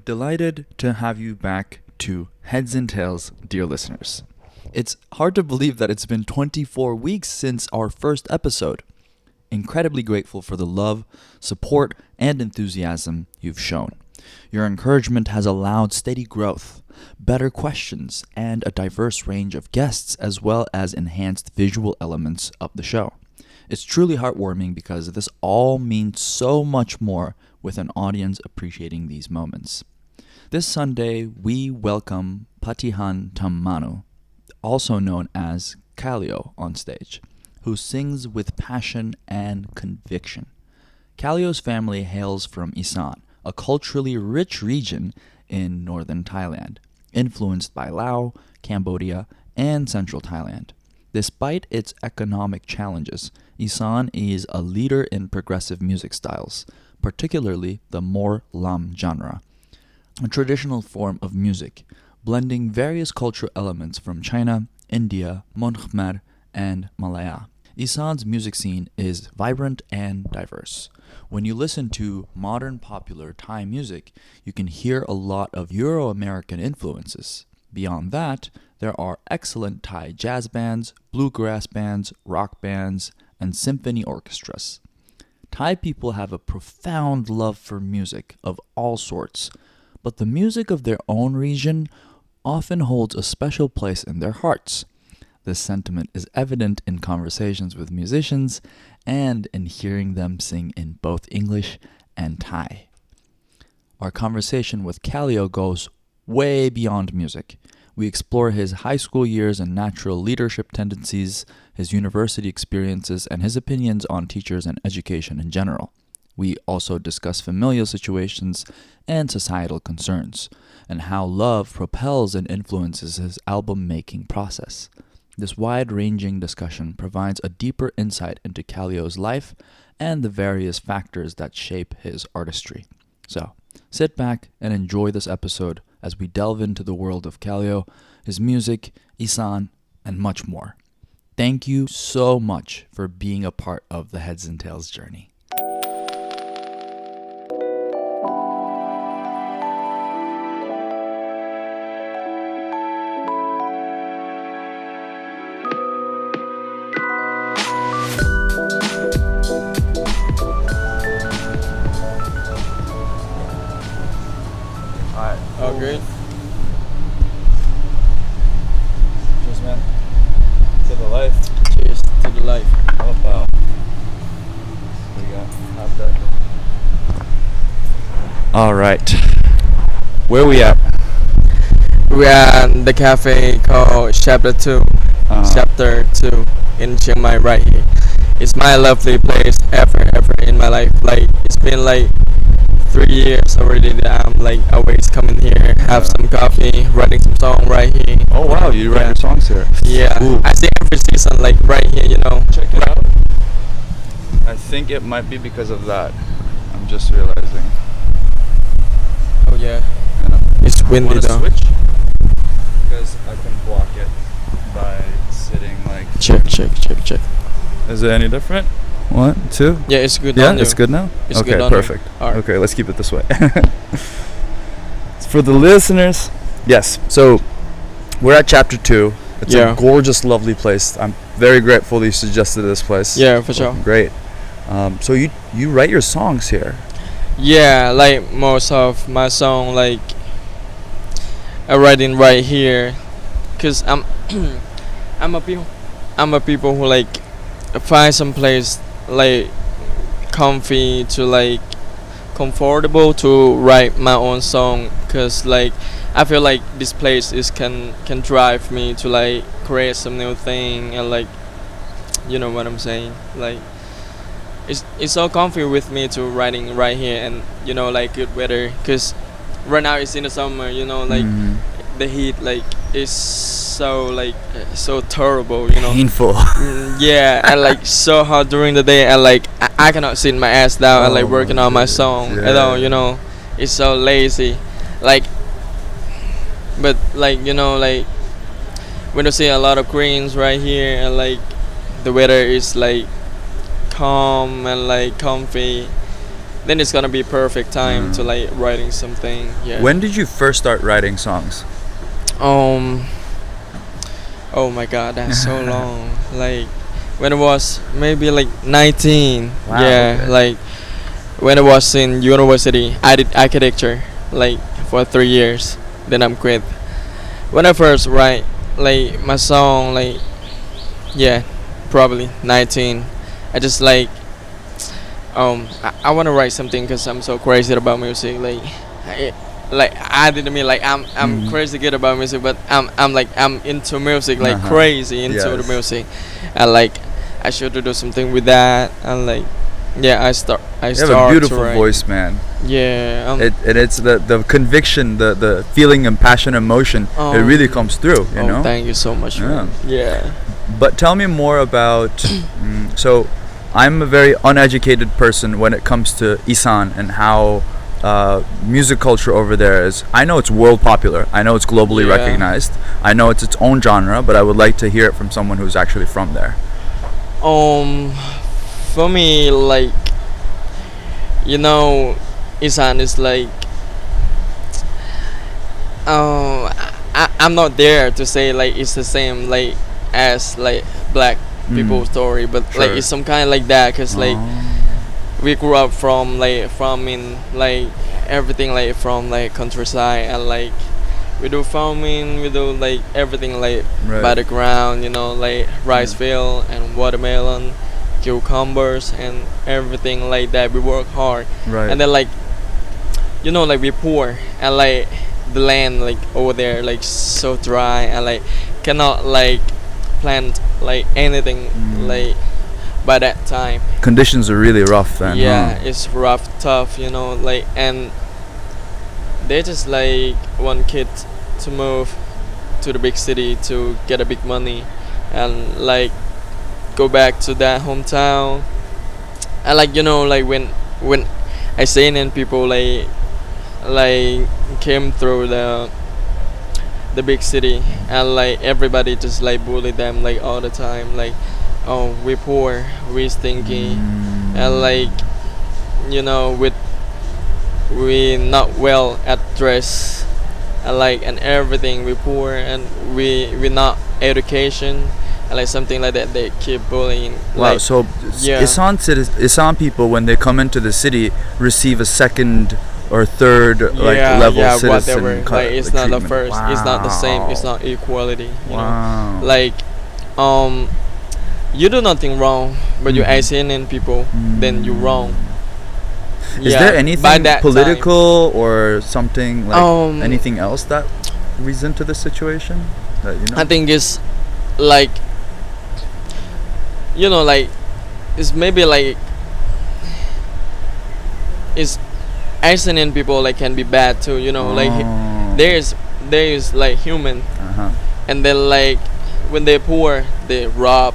delighted to have you back to Heads and Tails, dear listeners. It's hard to believe that it's been 24 weeks since our first episode. Incredibly grateful for the love, support, and enthusiasm you've shown. Your encouragement has allowed steady growth, better questions, and a diverse range of guests, as well as enhanced visual elements of the show. It's truly heartwarming because this all means so much more with an audience appreciating these moments. This Sunday, we welcome Patihan Thammanu, also known as Kalio, on stage, who sings with passion and conviction. Kalio's family hails from Isaan, a culturally rich region in northern Thailand, influenced by Laos, Cambodia, and central Thailand. Despite its economic challenges, Isaan is a leader in progressive music styles, particularly the more lam genre, a traditional form of music, blending various cultural elements from China, India, Mon Khmer, and Malaya. Isaan's music scene is vibrant and diverse. When you listen to modern popular Thai music, you can hear a lot of Euro-American influences. Beyond that, there are excellent Thai jazz bands, bluegrass bands, rock bands, and symphony orchestras. Thai people have a profound love for music of all sorts, but the music of their own region often holds a special place in their hearts. This sentiment is evident in conversations with musicians and in hearing them sing in both English and Thai. Our conversation with Kalio goes way beyond music. We explore his high school years and natural leadership tendencies, his university experiences, and his opinions on teachers and education in general. We also discuss familial situations and societal concerns, and how love propels and influences his album-making process. This wide-ranging discussion provides a deeper insight into Kalio's life and the various factors that shape his artistry. So, sit back and enjoy this episode as we delve into the world of Kalio, his music, Isaan, and much more. Thank you so much for being a part of the Heads and Tails journey. Oh, great. Cheers, man. To the life. Cheers to the life. Oh, wow. There you go. Have that. All right. Where we at? We are in the cafe called Chapter 2. Chapter 2 in Chiang Mai right here. It's my lovely place ever in my life. Like, it's been like 3 years already that I'm like always coming here, have some coffee, writing some song right here. Oh wow, you write your songs here. Yeah. Ooh. I see every season like right here, you know. Check it out. I think it might be because of that. I'm just realizing. Oh yeah. It's windy though. Switch? Because I can block it by sitting like. Check. Is it any different? 1, 2. Yeah, it's good. Yeah, it's good now. It's okay, good on perfect. All right. Okay, let's keep it this way. For the listeners, yes. So we're at Chapter 2. It's a gorgeous, lovely place. I'm very grateful that you suggested this place. Yeah, for sure. Great. So you write your songs here? Yeah, like most of my song, like I writing right here, cause I'm I'm a people who like find some place like comfy to like comfortable to write my own song, cause like I feel like this place is can drive me to like create some new thing, and like, you know what I'm saying, like it's so comfy with me to writing right here, and you know, like good weather, cause right now it's in the summer, you know, like the heat like is so like so terrible, you know, painful. Yeah, and like so hot during the day, and like I cannot sit my ass down and like working on my song at all, you know. It's so lazy, like, but like, you know, like when you see a lot of greens right here, and like the weather is like calm and like comfy, then it's gonna be perfect time to like writing something. Yeah. When did you first start writing songs? Um. Oh my God, that's so long. Like when I was maybe like 19. Wow, Yeah. okay. Like when I was in university, I did architecture like for 3 years. Then I'm quit. When I first write like my song, like yeah, probably 19. I just like I want to write something because I'm so crazy about music. I didn't mean like I'm crazy good about music, but I'm into music like crazy into the Yes. music, and like I should do something with that, and like yeah, I You have start a beautiful to write. voice, man. Yeah. It's the conviction, the feeling and passion, emotion. It really comes through, you know. Thank you so much, man. Yeah. But tell me more about. So, I'm a very uneducated person when it comes to Isaan and how music culture over there is. I know it's world popular. I know it's globally Yeah. recognized. I know it's its own genre, but I would like to hear it from someone who's actually from there. For me, like, you know, Isaan is like, I'm not there to say like it's the same like as like black people story, but like Sure. it's some kind like that, cause like Oh. we grew up from in like everything like from like countryside, and like we do farming, we do like everything like Right. by the ground, you know, like rice field and watermelon, cucumbers and everything like that. We work hard, Right. and then like you know like we poor, and like the land like over there like so dry, and like cannot like plant like anything like by that time. Conditions are really rough then. Yeah, Huh? it's rough, tough, you know, like, and they just like want kids to move to the big city to get a big money, and like go back to that hometown, and like you know like when I seen in people like came through the big city, and like everybody just like bully them like all the time, like oh we poor, we stinky, and like you know we not well at dress, and like and everything we poor, and we not education, and like something like that. They keep bullying. Wow. Like, So yeah. Isaan people, when they come into the city, receive a second or third like level citizen. whatever. Like it's not the treatment. first. It's not the same. It's Wow. not equality. You know, Wow. like you do nothing wrong, but you Asian people, then you wrong. Is Yeah, there by anything that political or something like Um, anything else that reason to the situation that you know? I think it's like you know like it's maybe like it's Asian people like can be bad too, you know, like Oh. there's like human, Uh-huh. and then like when they're poor they rob,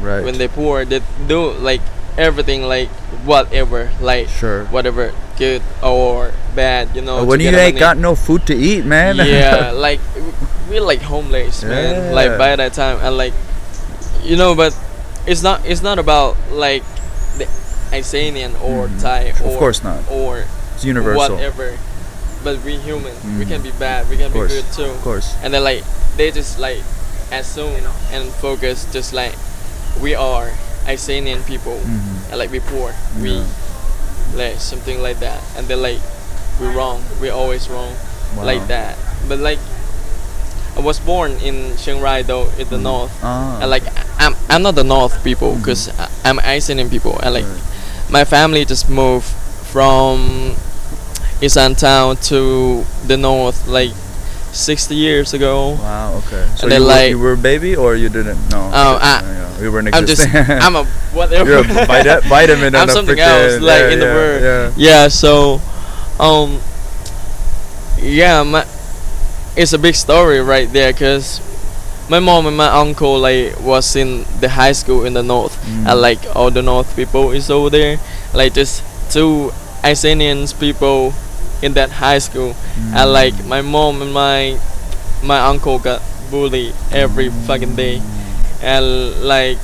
Right. when they're poor they do like everything like whatever, like Sure. whatever good or bad, you know, When to you get ain't money. got no food to eat, man. Yeah, like we're like homeless, man, like Yeah. by that time, and like you know, but it's not about like the Isanian or Thai or Of course not. or It's universal. whatever, but we human, we can be bad, we can Of be course. good too, Of course. and then like they just like assume and focus just like we are Isanian people, and like we poor, we like something like that, and then like we wrong, we always wrong, Wow. like that. But like I was born in Chiang Rai though, in the north, Ah. and like I'm not the north people, because I'm Isanian people, and like my family just moved from Isaan town to the north like 60 years ago. Wow. Okay. So And then, like- you were a baby or you didn't? No. You weren't I'm just existing. I'm a whatever. You're a vitamin. I'm and a something freaking- else like yeah, in the yeah, world. Yeah. Yeah, so yeah, it's a big story right there, because my mom and my uncle like was in the high school in the north, and like all the north people is over there, like just two Isanians people in that high school, and like my mom and my uncle got bullied every fucking day, and like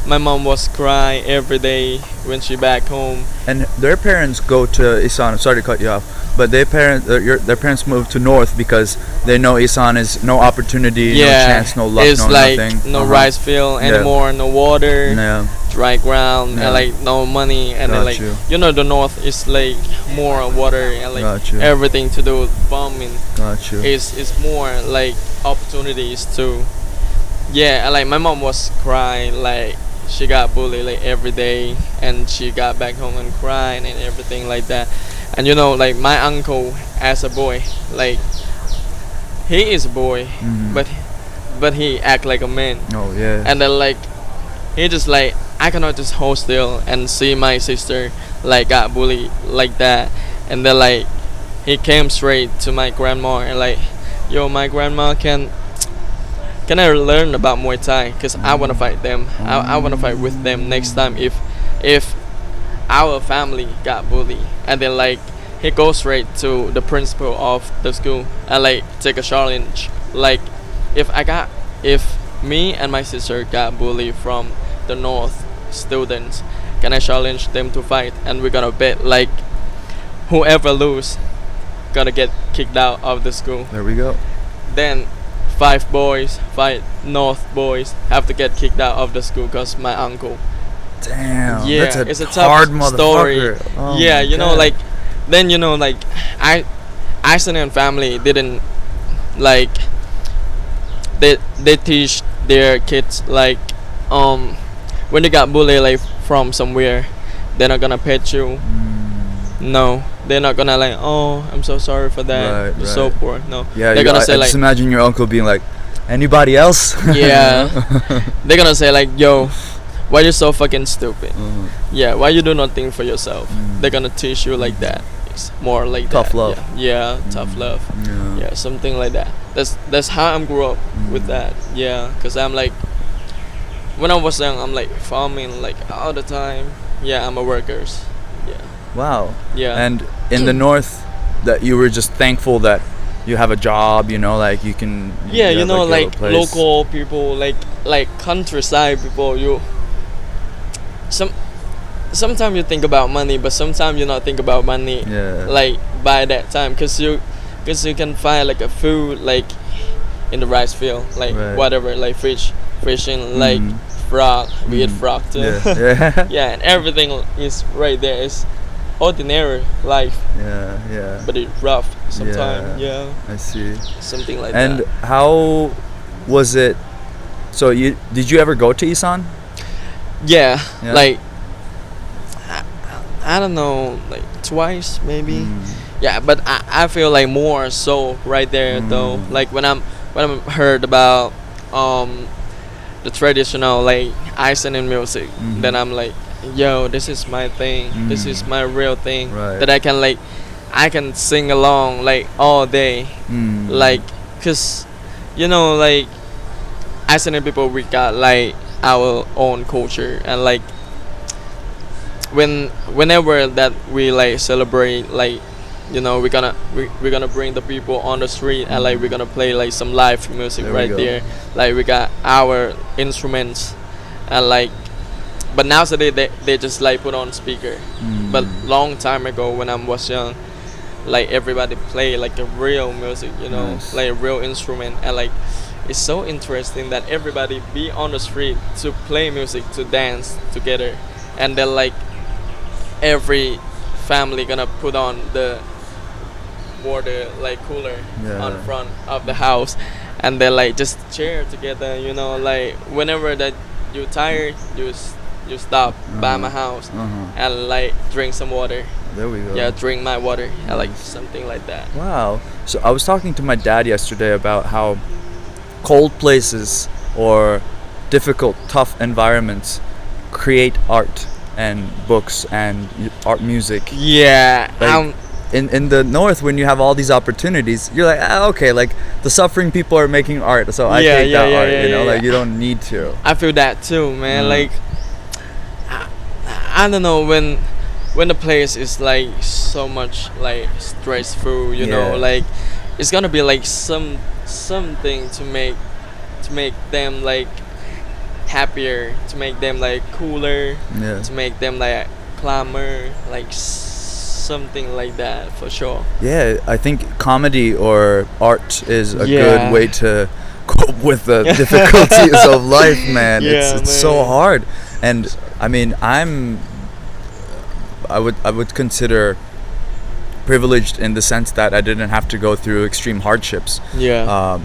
my mom was crying every day when she back home. And their parents go to Isaan. Sorry to cut you off, but their parents moved to north because they know Isaan is no opportunity, no chance, no luck, it's no like nothing. no rice field anymore, no water, Yeah. dry ground, Yeah. and like no money, and then Got like you. the north is like more water and like Got you. everything to do with farming. Got you. Is more like opportunities too. Yeah, and like my mom was crying like she got bullied like every day, and she got back home and crying and everything like that. And like my uncle as a boy, like he is a boy, Mhm. but he act like a man. Oh yeah. And then like he just like I cannot just hold still and see my sister like got bullied like that. And then like he came straight to my grandma and like, yo, my grandma, can I learn about Muay Thai? Cause I wanna fight them. I wanna fight with them next time if our family got bullied. And then like he goes straight to the principal of the school and like take a challenge. Like if me and my sister got bullied from the north students, can I challenge them to fight? And we're gonna bet like whoever lose gonna get kicked out of the school. There we go. Then 5 north boys have to get kicked out of the school because my uncle. Damn. Yeah, That's it's a hard tough story. motherfucker. Oh Yeah, my God. like then like Isaan and family didn't like they teach their kids like when they got bullied like from somewhere, they're not gonna pet you. No, they're not gonna like, oh, I'm so sorry for that. Right, You're so right. poor. No, Yeah, they're gonna say I like, just imagine your uncle being like, anybody else? yeah, they're gonna say like, yo, why you so fucking stupid? Mhm. Yeah, why you do nothing for yourself? Mm. They're gonna teach you like that. It's more like Tough that. love. Yeah, tough love. Yeah. Yeah, something like that. That's how I'm grew up with that. Yeah, cause I'm like, when I was young, I'm like farming like all the time. Yeah, I'm a workers. Yeah. Wow. Yeah. And in the north, that you were just thankful that you have a job, like you can. Yeah, have, your like place. local people, like countryside people. Sometimes you think about money, but sometimes you not think about money. Yeah. Like by that time, cause you can find like a food like in the rice field, like Right. whatever, like fishing, like Mhm. frog. We eat Mhm. frog too. Yeah. Yeah. Yeah, and everything is right there. It's ordinary life, Yeah. Yeah. but it's rough sometimes. Yeah. Yeah, I see. something like And that. how was it? So did you ever go to Isaan? Yeah, Yeah. like I don't know, like twice maybe. Mm. Yeah, but I feel like more so right there though. Mm. Like when I'm heard about the traditional like Icelandic music, Mhm. then I'm like, yo, this is my thing. This is my real thing Right. that I can sing along like all day. Mm. Like, cause like Icelandic people, we got like our own culture, and like whenever that we like celebrate, like we're gonna bring the people on the street, and like we're gonna play like some live music There we right go. there. Like we got our instruments, and like but nowadays they just like put on speaker. Mm. But long time ago when I was young, like everybody play like a real music, Nice. like a real instrument, and like it's so interesting that everybody be on the street to play music, to dance together, and then like every family gonna put on the water like cooler Yeah. on front of the house, and then like just cheer together, like whenever that you tired, you stop by my house Uh-huh. and like drink some water. There we go. Yeah, drink my water. I like something like that. Wow. So I was talking to my dad yesterday about how cold places or difficult, tough environments create art and books and art music. Yeah, Like, in the north, when you have all these opportunities, you're like, okay, like the suffering people are making art, so I Yeah, take yeah, that yeah, art. yeah, Like yeah. you don't need to. I feel that too, man. Mm. Like I don't know, when the place is like so much like stressful, Yeah. like it's gonna be like something to make them like happier, to make them like cooler, Yeah. to make them like calmer, like something like that for sure. Yeah, I think comedy or art is a Yeah. good way to cope with the difficulties of life, man. Yeah, It's so man. hard. And I mean, I would consider privileged in the sense that I didn't have to go through extreme hardships. Yeah.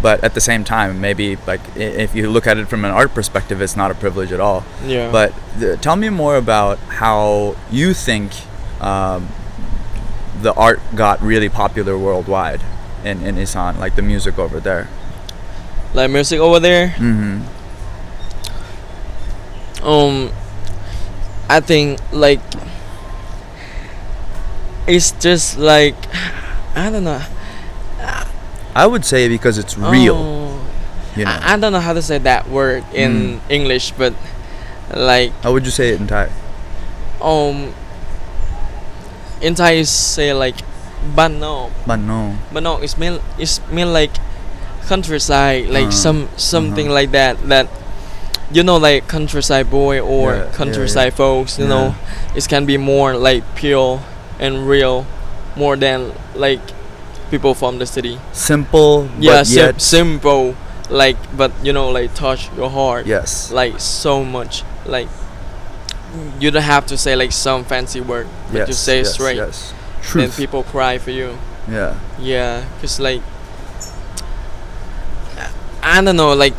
But at the same time, maybe like if you look at it from an art perspective, it's not a privilege at all. Yeah. But tell me more about how you think the art got really popular worldwide in Isaan, like the music over there. Like music over there. Mm-hmm. I think like it's just like I don't know. I would say because it's real. Oh, You know. I don't know how to say that word in English, but like How would you say it in Thai? in Thai you say like ban no. Banno. Ban no is mean like countryside, like something like that you know, like countryside boy or Yeah, countryside yeah. folks, you know, it can be more like pure and real more than like people from the city. Simple, Yeah, but yet simple, like, but you know, like touch your heart. yes. Like so much, like you don't have to say like some fancy word, but Yes, you say yes, straight, yes. then Truth. people cry for you. Yeah. Yeah, cause like I don't know, like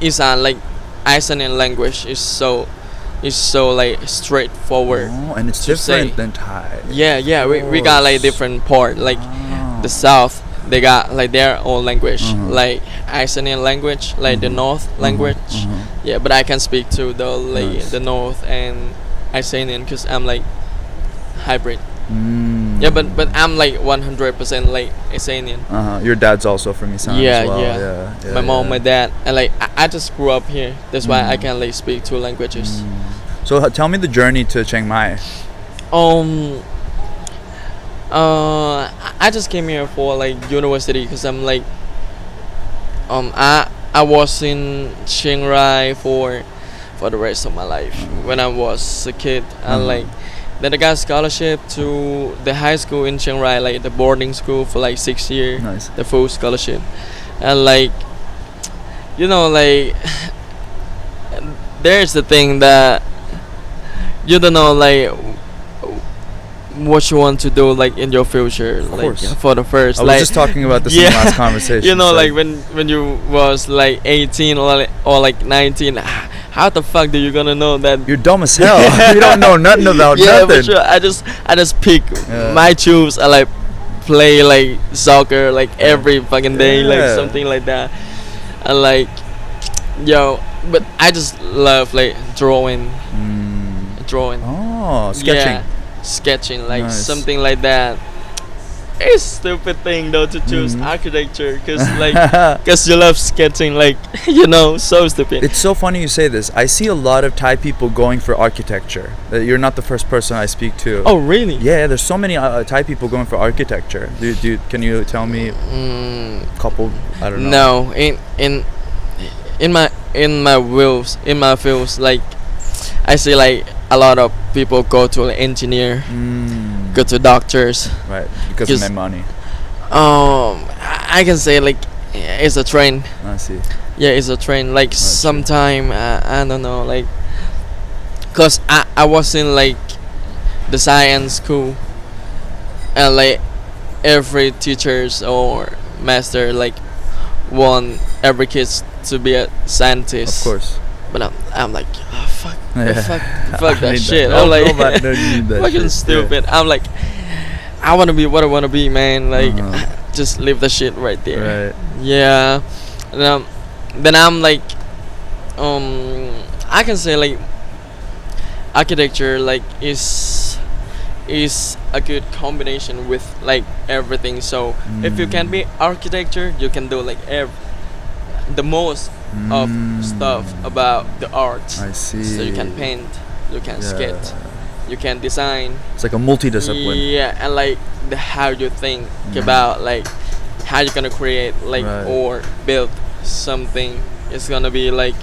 Isaan, like Icelandic language is so like straightforward. Oh, and it's to say. different than Thai. Yeah, we got like different part, like the south they got like their own language, like Icelandic language, like the north language. Yeah, but I can speak to the like Nice. the north and Icelandic because I'm like hybrid. Mm. Yeah, but I'm like 100% like Icelandic. Your dad's also from Isaan Yeah, as well. yeah. Yeah, My mom, yeah. my dad, and like I just grew up here. That's why I can like speak two languages. So tell me the journey to Chiang Mai. I just came here for like university because I'm like I was in Chiang Rai for the rest of my life when I was a kid, and like then I got scholarship to the high school in Chiang Rai, like the boarding school for like 6 years, Nice. the full scholarship, and like you know, like there's the thing that you don't know like what you want to do like in your future, like course. for the first I was like just talking about this in the last conversation. you know, so- like when you was like 18 or like 19, how the fuck do you gonna know that? You're dumb as hell. You don't know nothing about Yeah, nothing. for sure. I just pick Yeah. my choose. I like play like soccer like every fucking day, like Yeah. something like that. And like, yo, but I just love like drawing. Oh, sketching. Yeah, sketching, like Nice. something like that. It's stupid thing though to choose architecture, cause like, cause you love sketching, like you know, so stupid. It's so funny you say this. I see a lot of Thai people going for architecture. You're not the first person I speak to. Oh really? Yeah, there's so many Thai people going for architecture. Can you tell me a couple? I don't know. No, in my fields, like I see like a lot of people go to like engineer, go to doctors. Right, because Just- of my money. I can say like it's a trend. I see. Yeah, it's a trend. Like sometime I don't know, like, cause I was in like the science school, and like every teachers or master like want every kids to be a scientist. Of course. But I'm like, oh, fuck, Yeah. fuck I that need shit. that. I'm like, Nobody need that fucking shit. stupid. I'm like, I wanna be what I wanna be, man. Like, Uh-huh. just leave the shit right there. Right. Yeah. And, then I'm like, I can say like, architecture like is a good combination with like everything. So if you can be architecture, you can do like the most of stuff about the art. I see. So you can paint, you can sketch, you can design. It's like a multidiscipline. Yeah, and like how you think about like how you're gonna create like Right. or build something. It's gonna be like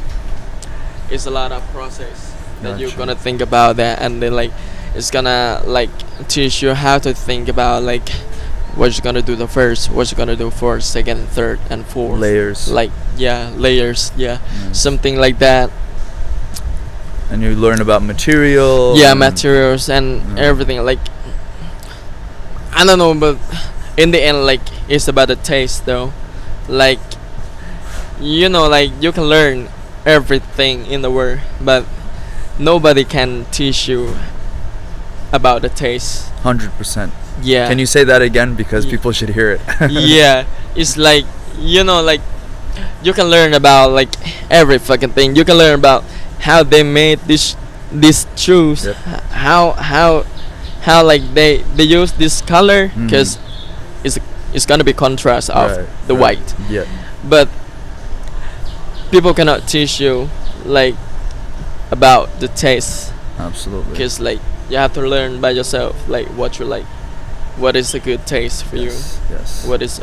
it's a lot of process that you're Gotcha. gonna think about that, and then like it's gonna like teach you how to think about like what you're gonna do the first, what you're gonna do first, second, third, and fourth. Layers. Like yeah, layers. Yeah, Nice. something like that. And you learn about material. Yeah, and- materials and Mm. everything. Like I don't know, but in the end, like it's about the taste though. Like you know, like you can learn everything in the world, but nobody can teach you about the taste. 100%. Yeah. Can you say that again, because Ye- people should hear it? Yeah, it's like you know, like you can learn about like every fucking thing. You can learn about how they made this shoes. Yep. How like they use this color Mhm. because it's gonna be contrast of Right, the right. white. Yeah. But people cannot teach you like about the taste Absolutely. because like you have to learn by yourself like what you like, what is a good taste for Yes. Yes. you, what is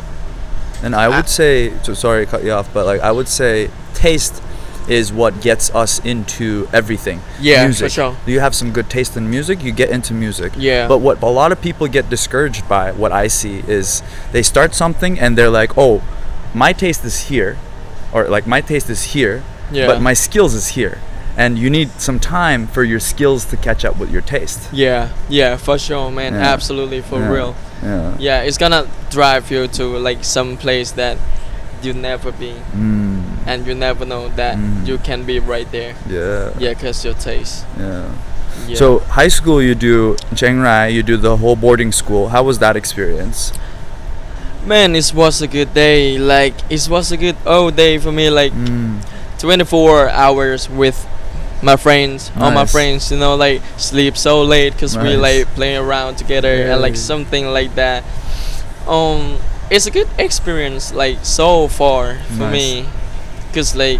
And I would say, so sorry to cut you off, but like I would say taste is what gets us into everything. yeah Music. for sure. You have some good taste in music, you get into music. Yeah. But what a lot of people get discouraged by, what I see, is they start something and they're like, oh, my taste is here, or like my taste is here, Yeah. but my skills is here. And you need some time for your skills to catch up with your taste. Yeah, for sure, man. Yeah. Absolutely, for Yeah. real. Yeah. Yeah, it's gonna drive you to like some place that you never been, and you never know that Mm. you can be right there. Yeah. Yeah, cause your taste. Yeah. Yeah. So high school, you do Chiang Rai, you do the whole boarding school. How was that experience? man, it was a good day. Like it was a good all day for me. Like 24 hours with my friends, all my Nice. friends. You know, like sleep so late because we Nice. like playing around together and like Yay. something like that. It's a good experience. Like so far for Nice. me, because like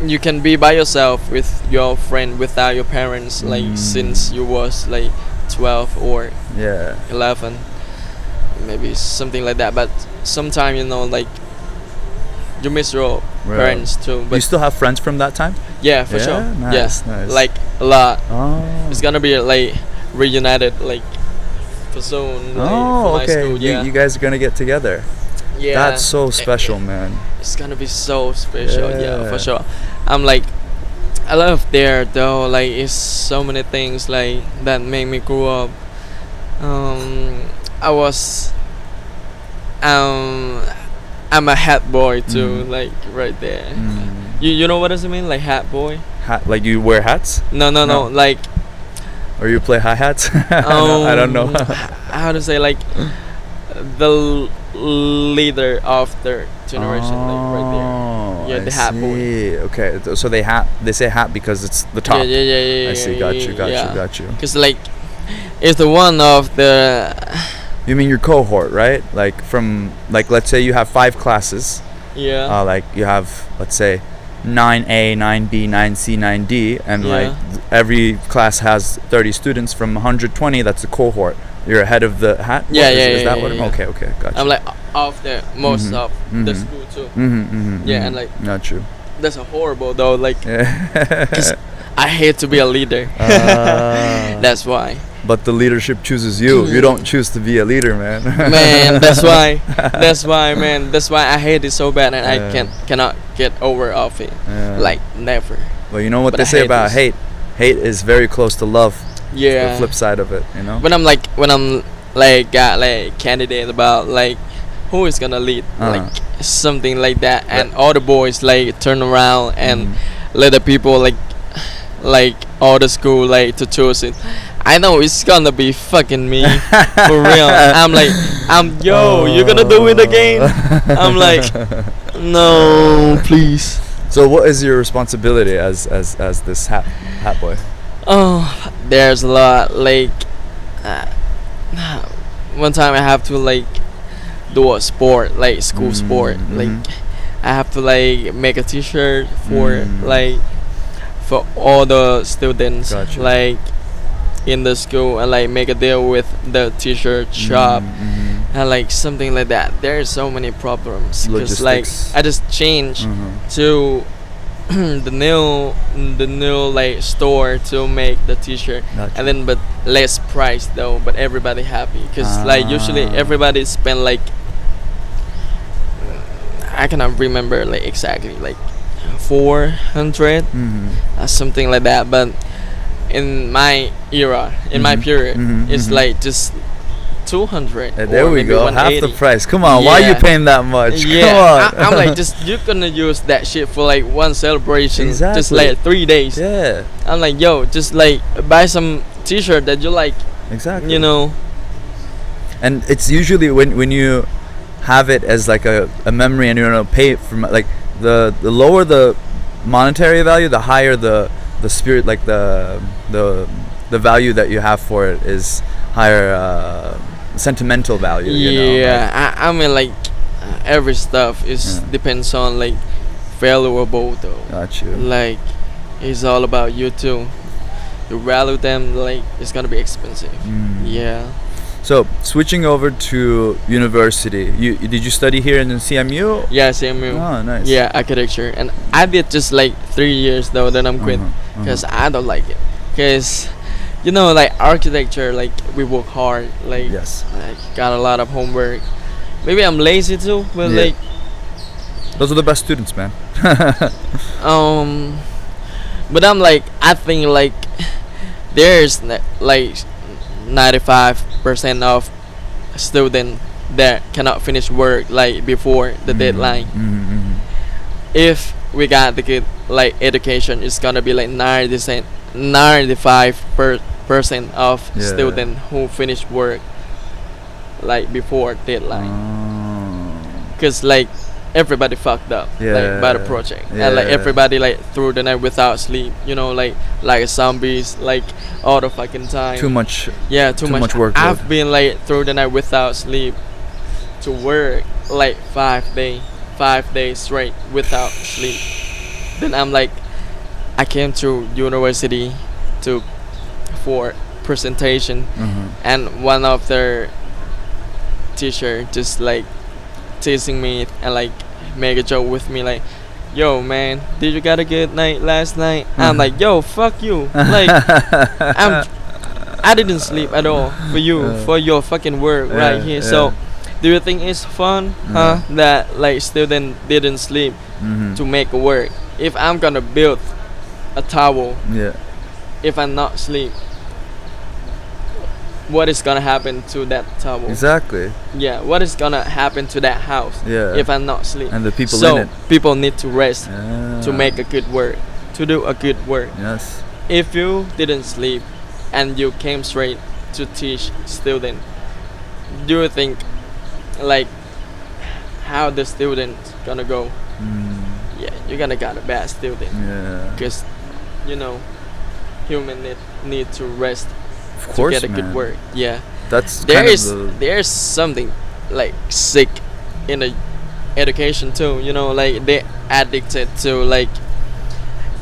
you can be by yourself with your friend without your parents. Like since you was like 12 or Yeah. 11, maybe something like that. But sometimes you know like you miss your Right. parents too. You But still have friends from that time? yeah, for Yeah? sure. Nice, Yeah, nice. like a lot. Oh. It's gonna be like reunited like for soon. Like, Oh, for my okay. school. Yeah, You guys are gonna get together. yeah. That's so special, man. It's gonna be so special. Yeah, Yeah. for sure. I'm like, I love there though. Like, it's so many things like that make me grow up. I was, I'm a hat boy too. Like right there. You know what does it mean? Like hat boy? Like you wear hats, No. No. Like, or you play hi hats? I don't know. how to say like the leader of the generation. Like right there. Yeah, I the hat boy. see. Okay, so they say hat because it's the top. Yeah. I see. Got you. yeah. you. Cause like, it's the one of the You mean your cohort, right? Like from let's say you have 5 classes. yeah Like you have, let's say, 9A, 9B, 9C, 9D, and Yeah. like every class has 30 students from 120. That's a cohort. You're ahead of the hat. Yeah, Is that yeah, what? yeah. Okay, gotcha. I'm like of the most Mhm, of the mhm. school too. Yeah, Yeah, and like not you. that's a horrible though. Like Yeah. 'cause I hate to be a leader. Ah. That's why, But the leadership chooses you. You don't choose to be a leader, man. man. That's why. That's why, man. That's why I hate it so bad, and Yeah. I cannot get over of it. Yeah. Like never. Well, you know what but they I say hate about this. hate. Hate is very close to love. Yeah. The flip side of it, you know. When I'm like got like candidate about like who is gonna lead, like something like that, and all the boys like turn around and let the people like all the school like to choose it. I know it's gonna be fucking me for real. I'm like, you're gonna do it again. I'm like, no, please. So what is your responsibility as this hat boy? Oh, there's a lot. Like, one time I have to like do a sport, like school sport. Like, I have to like make a T-shirt for like for all the students, Gotcha. like in the school, and like make a deal with the T-shirt shop. And like something like that. There's so many problems because like Logistics. I just changed to the new like store to make the t-shirt, Gotcha. and then but less price though, but everybody happy because like usually everybody spend like I cannot remember like exactly like 400 something like that, but in my era, in my period, it's like just 200. There or we maybe go, half 180. the price. Come on, why are you Yeah. paying that much? Yeah, Come on. I'm like, just you're gonna use that shit for like one celebration, just Exactly. like 3 days. Yeah, I'm like, yo, just like buy some t-shirt that you like, exactly. you know. And it's usually when you have it as like a memory, and you don't pay it from like the lower the monetary value, the higher the spirit, like the value that you have for it is higher, sentimental value. You know, Yeah, I mean like every stuff is Yeah. depends on like valuable though. Got you. Like it's all about you too. You value them, like it's gonna be expensive. Yeah. So switching over to university, did you study here in the CMU? Yeah, CMU. Oh, nice. Yeah, architecture, and I did just like 3 years though. Then I'm quit Uh-huh, because I don't like it. Because you know, like architecture, like we work hard. Like Yes. I got a lot of homework. Maybe I'm lazy too, but Yeah. like Those are the best students, man. but I'm like I think like there's like 95% of students that cannot finish work like before the deadline. If we got the good like education, it's gonna be like 95% of Yeah. students who finish work like before deadline. Cause like everybody fucked up like by the project, and like Yeah. everybody like through the night without sleep. You know, like zombies, like all the fucking time. Too much. Yeah, too much workload. I've been like through the night without sleep to work like 5 days straight without sleep. Then I'm like, I came to university for presentation, and one of their teacher just like teasing me and like make a joke with me like, yo man, did you got a good night last night? I'm like, yo, fuck you. Like I didn't sleep at all for you, for your fucking work right here. So do you think it's fun, huh? That like student didn't sleep to make work. If I'm gonna build a tower, Yeah. if I'm not sleep, what is gonna happen to that tower? Exactly. Yeah, what is gonna happen to that house Yeah. if I'm not sleep? And the people so in it. people need to rest Yeah. to make a good work, to do a good work. Yes. If you didn't sleep and you came straight to teach student, do you think like how the student gonna go? Yeah, you're gonna got a bad student Yeah. because you know human need to rest Of to course, get a man. good work. Yeah, That's there kind is of there's something like sick in the education too. You know, like they addicted to like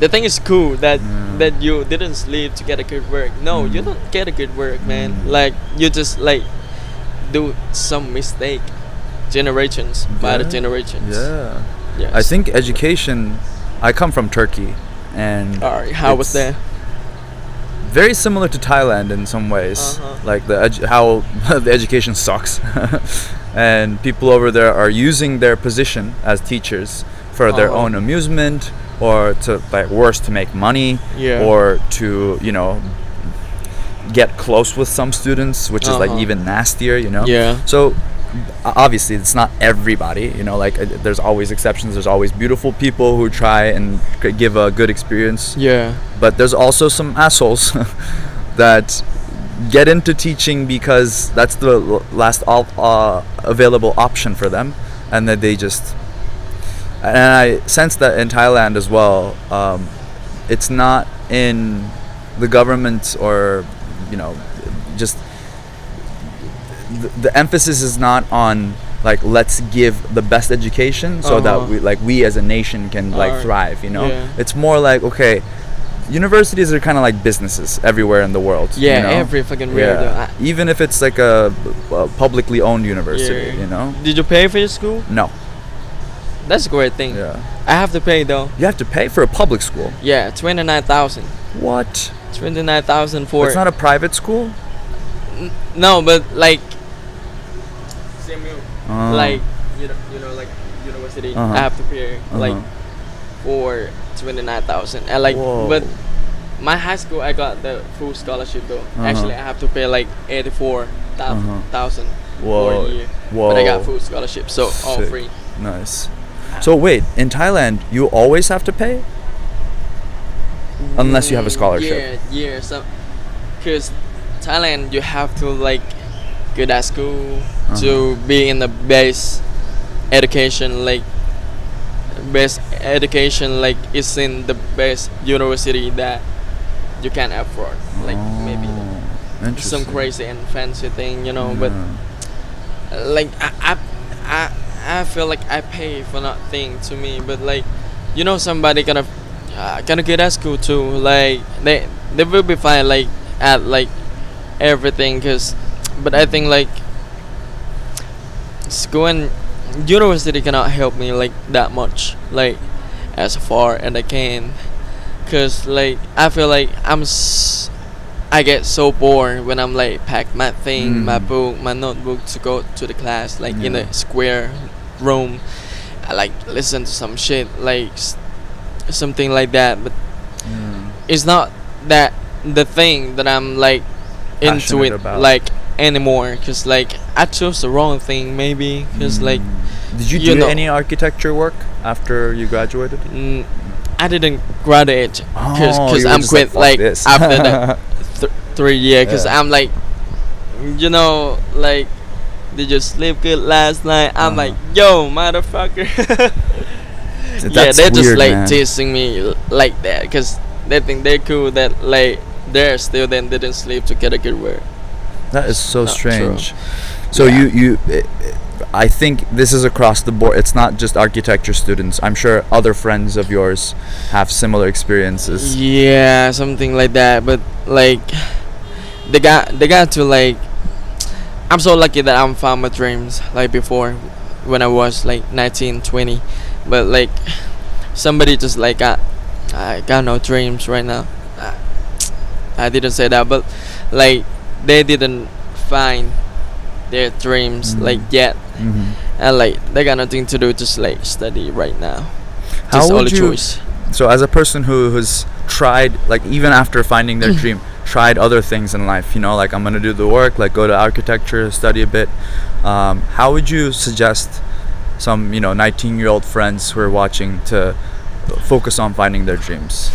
the thing is cool that that you didn't sleep to get a good work. No, you don't get a good work, man. Like you just like do some mistake generations by the Yeah. generations. Yeah. Yes. I think education. I come from Turkey, and Alright, how was it's that? very similar to Thailand in some ways. Like how the education sucks, and people over there are using their position as teachers for their own amusement, or to like worse to make money, Yeah. or to get close with some students, which is like even nastier. Yeah. So obviously it's not everybody, like there's always exceptions. There's always beautiful people who try and give a good experience. Yeah. But there's also some assholes that get into teaching because that's the last available option for them, and that they just. And I sense that in Thailand as well. It's not in the government or just the emphasis is not on like let's give the best education so that we as a nation can thrive. Yeah. It's more like, okay, universities are kind of like businesses everywhere in the world. Yeah, every fucking yeah. Even if it's like a publicly owned university. Did you pay for your school? No. that's a great thing. Yeah. I have to pay though. You have to pay for a public school. Yeah, 29,000. What? 29,000 for. It's not a private school? No, but like. Oh. Like you know like university. Uh-huh. I have to pay like for 29,000 and like Whoa. but my high school I got the full scholarship though. Actually I have to pay like 84,000 for Whoa. a year. Whoa. But I got full scholarship, so all Sick. free. Nice. So wait, in Thailand, you always have to pay? Unless you have a scholarship. Yeah. So, cause Thailand, you have to like good at school to be in the best education. Like best education, like is in the best university that you can afford. Like maybe some Interesting. crazy and fancy thing, you know. But like I feel like I pay for nothing to me, but like you know somebody gonna get at school too. Like they will be fine like at like everything, but I think like school and university cannot help me like that much, like as far as I can, cause like I feel like I get so bored when I'm like pack my thing, my book, my notebook to go to the class, like in a square room. I like listen to some shit like something like that, but it's not that the thing that I'm like into Passionate it about. like anymore, cause like I chose the wrong thing maybe, cause like Did you you do know. any architecture work after you graduated? I didn't graduate Oh, cause you were I'm just quit "Fuck like this." after the 3 years, cause Yeah. I'm like you know like did you sleep good last night? I'm like yo motherfucker. Yeah, That's they're just weird, like man. teasing me like that because they think they're cool that like their student didn't sleep to get a good word. That is so Not strange. true. So Yeah. I think this is across the board. It's not just architecture students. I'm sure other friends of yours have similar experiences. Yeah, something like that. But like they got to like I'm so lucky that I'm found my dreams like before when I was like 19, 20. But like somebody just like I got no dreams right now. I didn't say that, but like they didn't find their dreams like yet, and like they got nothing to do, just like study right now. How Just would only you- choice. So as a person who has tried, like even after finding their dream, tried other things in life, you know, like I'm gonna do the work, like go to architecture, study a bit. How would you suggest some 19-year-old friends who are watching to focus on finding their dreams?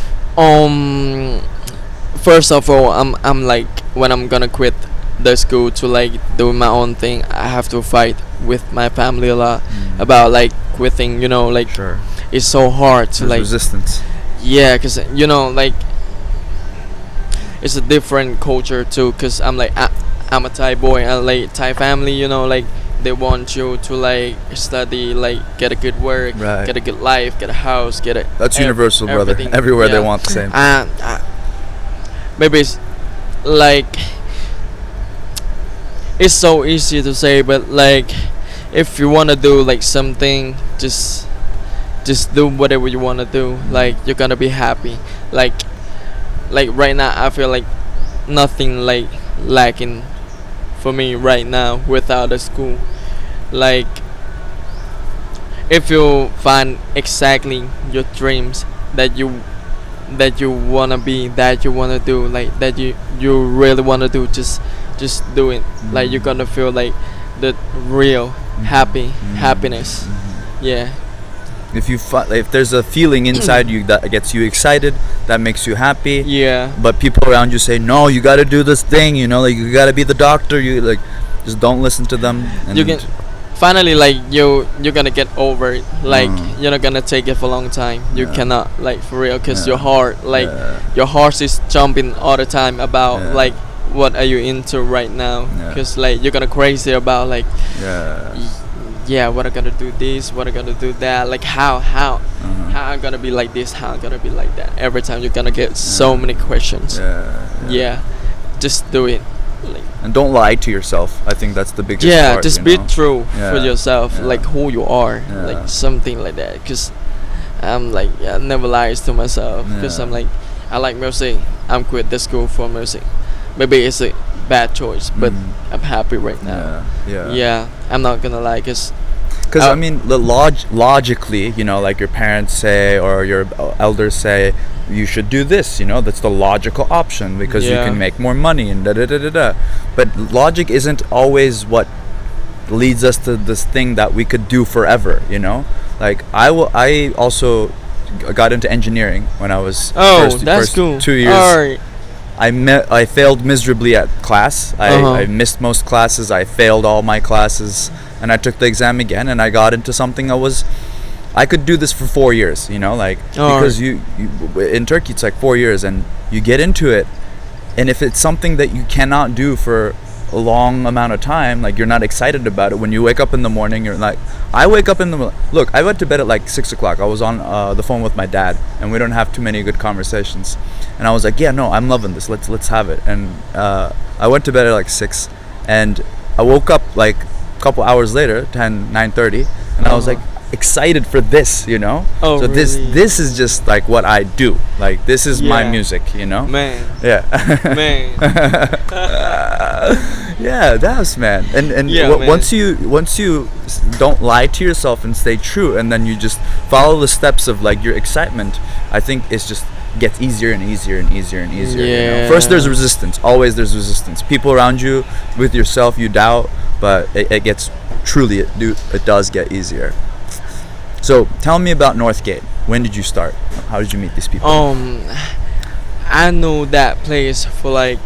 First of all, I'm like when I'm gonna quit the school to like do my own thing, I have to fight with my family a lot about like quitting. You know, like Sure. it's so hard to There's like resistance. yeah, cause you know like it's a different culture too. Cause I'm like I'm a Thai boy and like Thai family. You know, like they want you to like study, like get a good work, Right. get a good life, get a house, get a That's universal, brother. everything. Everywhere they Yeah. want the same. Maybe it's like it's so easy to say, but like if you want to do like something, just do whatever you want to do, like you're gonna be happy. Like right now I feel like nothing like lacking for me right now without a school. Like if you find exactly your dreams that you wanna be, that you wanna do, like that you really wanna do, just do it. Like you're gonna feel like the real happiness. Yeah. If there's a feeling inside you that gets you excited, that makes you happy, Yeah. but people around you say no, you got to do this thing, like you got to be the doctor, you like just don't listen to them. And You can finally like you're gonna get over it. Like you're not gonna take it for a long time. You Yeah. cannot like for real, cause Yeah. your heart like Yeah. your heart is jumping all the time about Yeah. like what are you into right now, Yeah. cause like you're gonna crazy about like yeah. what I'm gonna do this, what I'm gonna do that, like how I'm gonna be like this, how I'm gonna be like that. Every time you're gonna get so many questions. Yeah. Yeah, just do it. Like, And don't lie to yourself. I think that's the biggest yeah, part. just you be know? true Yeah, for yourself, yeah. like who you are, Yeah. like something like that. Cause I'm like, yeah, I never lies to myself. Cause Yeah. I'm like, I like music. I'm quit the school for music. Maybe it's a bad choice, but Mhm. I'm happy right now. Yeah. Yeah, I'm not gonna lie, cause Because Uh, I mean, logically, you know, like your parents say or your elders say, you should do this. You know, that's the logical option because you Yeah. can make more money and da da da da da. But logic isn't always what leads us to this thing that we could do forever. You know, like I also got into engineering when I was oh, first that's cool. 2 years. Alright. I failed miserably at class. Uh-huh. I missed most classes. I failed all my classes, and I took the exam again, and I got into something I could do this for 4 years. You know, like because you in Turkey it's like 4 years, and you get into it, and if it's something that you cannot do for a long amount of time, like you're not excited about it. When you wake up in the morning, you're like, I wake up in the look. I went to bed at like 6 o'clock. I was on the phone with my dad, and we don't have too many good conversations. And I was like, yeah, no, I'm loving this. Let's have it. And I went to bed at like 6, and I woke up like a couple hours later, 9:30, and I was like excited for this, you know. Oh, so really? this is just like what I do. Like this is my Yeah. music, you know. Man, Yeah. man. Yeah, that's man. And Yeah, man. once you don't lie to yourself and stay true, and then you just follow the steps of like your excitement, I think it's just gets easier and easier and easier and easier. You know? Yeah. First there's resistance. Always there's resistance. People around you, with yourself, you doubt, but it gets truly it does get easier. So tell me about Northgate. When did you start? How did you meet these people? I know that place for like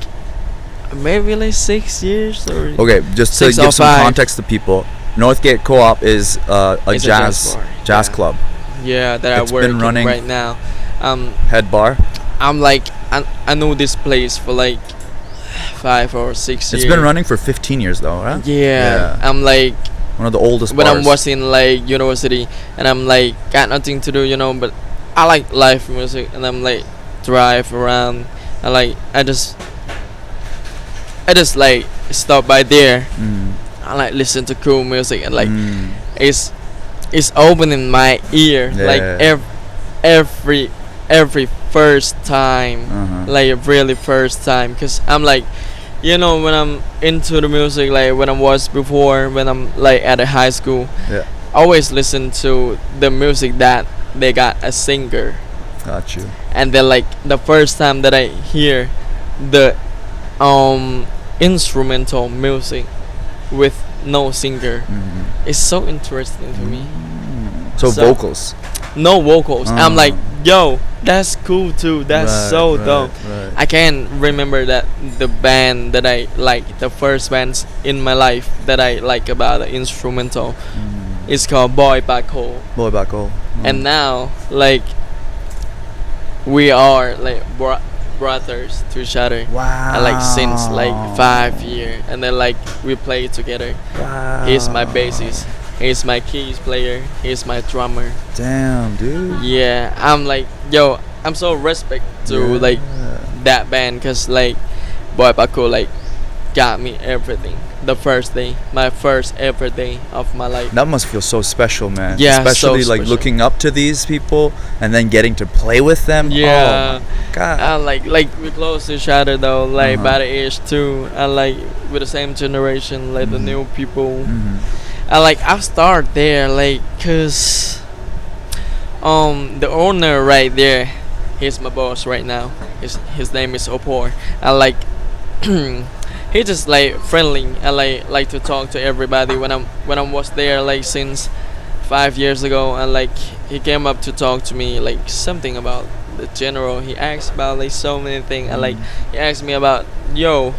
maybe like 6 years or Okay, just to 6 or give some 5. context to people, Northgate Co-op is a It's a jazz jazz bar, yeah. club. Yeah, that It's I work been running- right now. Head bar. I'm like I know this place for like 5 or 6 years. It's been running for 15 years though, right? Yeah, I'm like One of the oldest when bars. I'm was in like university and I'm like got nothing to do, you know, but I like live music and I'm like drive around and like I just like stop by there. I like listen to cool music and like it's opening my ear like Yeah. every first time, like really first time, because I'm like, you know, when I'm into the music, like when I was before, when I'm like at a high school, Yeah. always listen to the music that they got a singer, Got you. and then like the first time that I hear the instrumental music with no singer, it's so interesting to me. So So- vocals. No vocals. I'm like, yo, that's cool too. That's so dope. Right. I can remember that the band that I like, the first bands in my life that I like about the instrumental, is called Boy Bako. Boy Bako. And now, like, we are like brothers to each other. Wow. And like since like 5 years, and then like we play together. Wow. He's my bassist. He's my keys player. He's my drummer. Damn, dude. Yeah, I'm like, yo, I'm so respect to like that band, cause like Boy Bako like got me everything. The first day, my first ever day of my life. That must feel so special, man. Yeah, especially so like special. looking up to these people and then getting to play with them. Yeah. Oh my God. Like we close to each other though, like Uh-huh. by the age too, and like with the same generation, like the new people. And like I start there, like, cause the owner right there, he's my boss right now. His name is Opor. And like he just like friendly. I like to talk to everybody when I was there like since 5 years ago, and like he came up to talk to me like something about the general. He asked about like so many things, and like he asked me about, yo,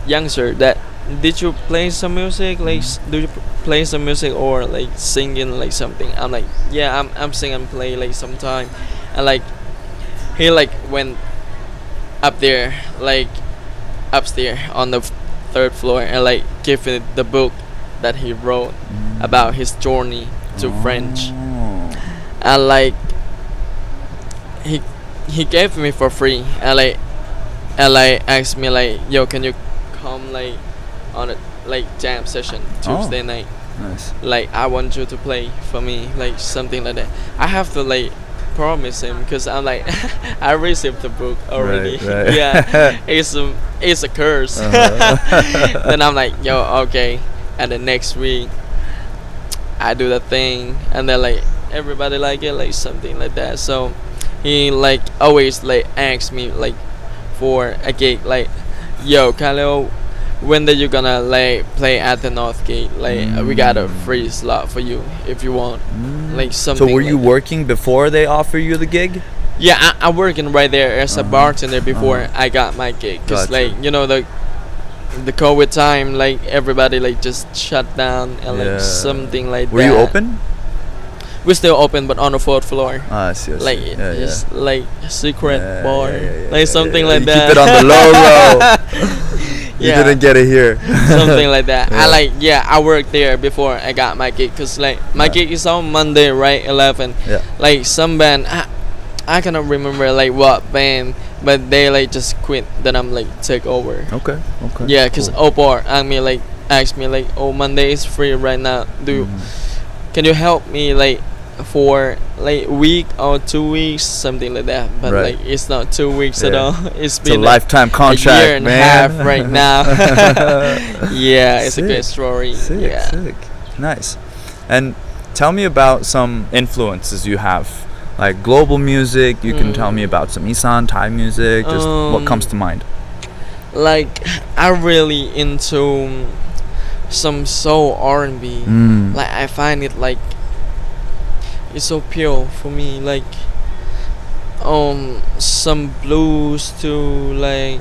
youngster, that did you play some music, like do you play some music or like singing like something? I'm like, yeah, I'm sing and play like sometime. And like he like went up there, like upstairs on the third floor, and like give me the book that he wrote about his journey to French. And like he gave me for free, and like asked me like, yo, can you come like on a like jam session Tuesday night. Nice. Like I want you to play for me, like something like that. I have to like promise him because I'm like I received the book already. Right. Yeah, it's a curse. Then I'm like, yo, okay. And the next week I do the thing, and then like everybody like it, like something like that. So he like always like asks me like for a gig, like, yo, Kalio, when are you gonna like play at the North Gate? Like we got a free slot for you if you want. Like something. So were you like working before they offer you the gig? Yeah, I working right there as a bartender before I got my gig. Cause Gotcha. like you know the COVID time, like everybody like just shut down and like something like Were that. you open? We're still open, but on the fourth floor. I see. Like it's like secret Yeah, bar, yeah, like something like you that. Keep it on the low row. You Yeah. didn't get it here. Something like that. Yeah. I worked there before I got my gig, cause like my gig is on Monday, right? 11. Yeah. Like some band, I cannot remember like what band, but they like just quit. Then I'm like take over. Okay. Yeah, cause Cool. Opar asked me like, oh, Monday is free right now. Can you help me like for like a week or 2 weeks, something like that? But Right. like it's not 2 weeks at Yeah. all. It's It's a been lifetime contract, a year and man. a half right now. Yeah, it's a great Sick. story. Sick, Yeah. sick. Nice. And tell me about some influences you have. Like global music, you can tell me about some Isaan, Thai music, just what comes to mind. Like I'm really into some soul R&B. Like I find it like it's so pure for me. Like some blues too. Like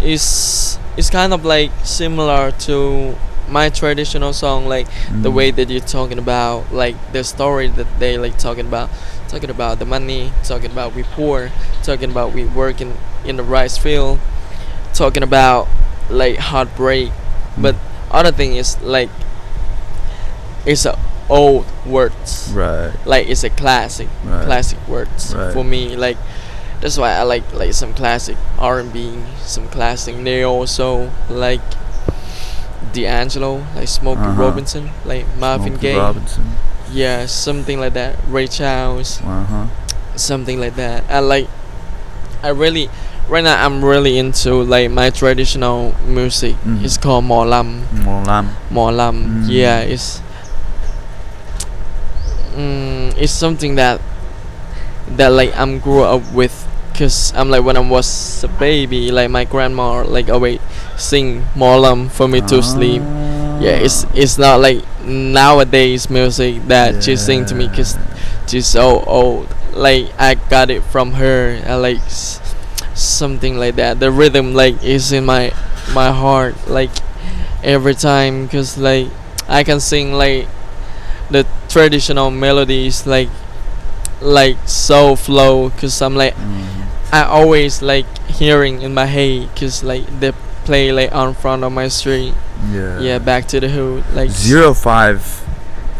it's kind of like similar to my traditional song, like the way that you're talking about, like the story that they like talking about the money, talking about we poor, talking about we working in the rice field, talking about like heartbreak. But other thing is like it's a old words, Right. like it's a classic words Right. for me. Like that's why I like some classic R&B, some classic neo soul, like D'Angelo, like Smokey Robinson, like Marvin Smokey Gaye. Robinson. Yeah, something like that. Ray Charles, something like that. I really right now I'm really into like my traditional music. It's called Molam. Yeah, it's something that like I'm grew up with. Cause I'm like when I was a baby, like my grandma like always sing Molam for me to sleep. Yeah, it's not like nowadays music that she sing to me, cause she's so old. Like I got it from her. I like something like that. The rhythm like is in my heart like every time, cause like I can sing like the traditional melodies like so flow, cause I'm like I always like hearing in my head, cause like they play like on front of my street. Yeah, back to the hood. Like 0-5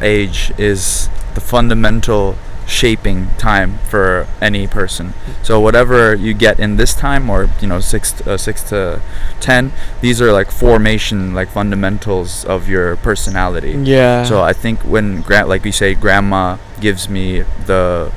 age is the fundamental shaping time for any person. So whatever you get in this time, or 6 to 10, these are like formation, like fundamentals of your personality. Yeah. So I think when like you say, grandma gives me the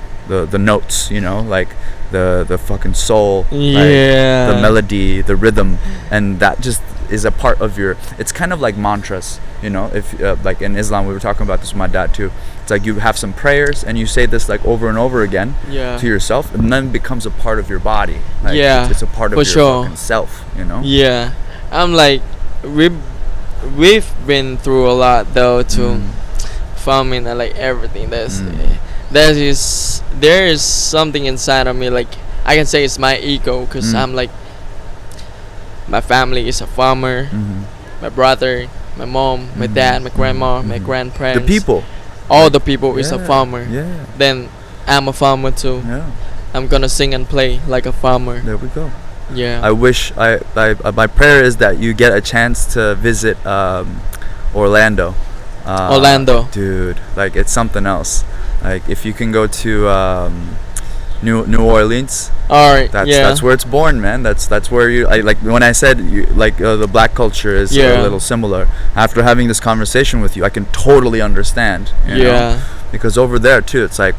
notes, like the fucking soul, yeah, like the melody, the rhythm, and that just is a part of your. It's kind of like mantras, if like in Islam, we were talking about this with my dad too. It's like you have some prayers and you say this like over and over again to yourself, and then it becomes a part of your body. Like, it's a part of your fucking self, Yeah, I'm like we've been through a lot though to farming and like everything. There is something inside of me, like I can say it's my ego, because I'm like my family is a farmer. My brother, my mom, my dad, my grandma, my grandparents, all the people is a farmer. Then I'm a farmer too. I'm gonna sing and play like a farmer. There we go. Yeah, I wish my prayer is that you get a chance to visit Orlando. Orlando, dude, like it's something else. Like if you can go to New Orleans. All right. That's where it's born, man. That's where like when I said the black culture is a little similar. After having this conversation with you, I can totally understand. You know? Because over there too, it's like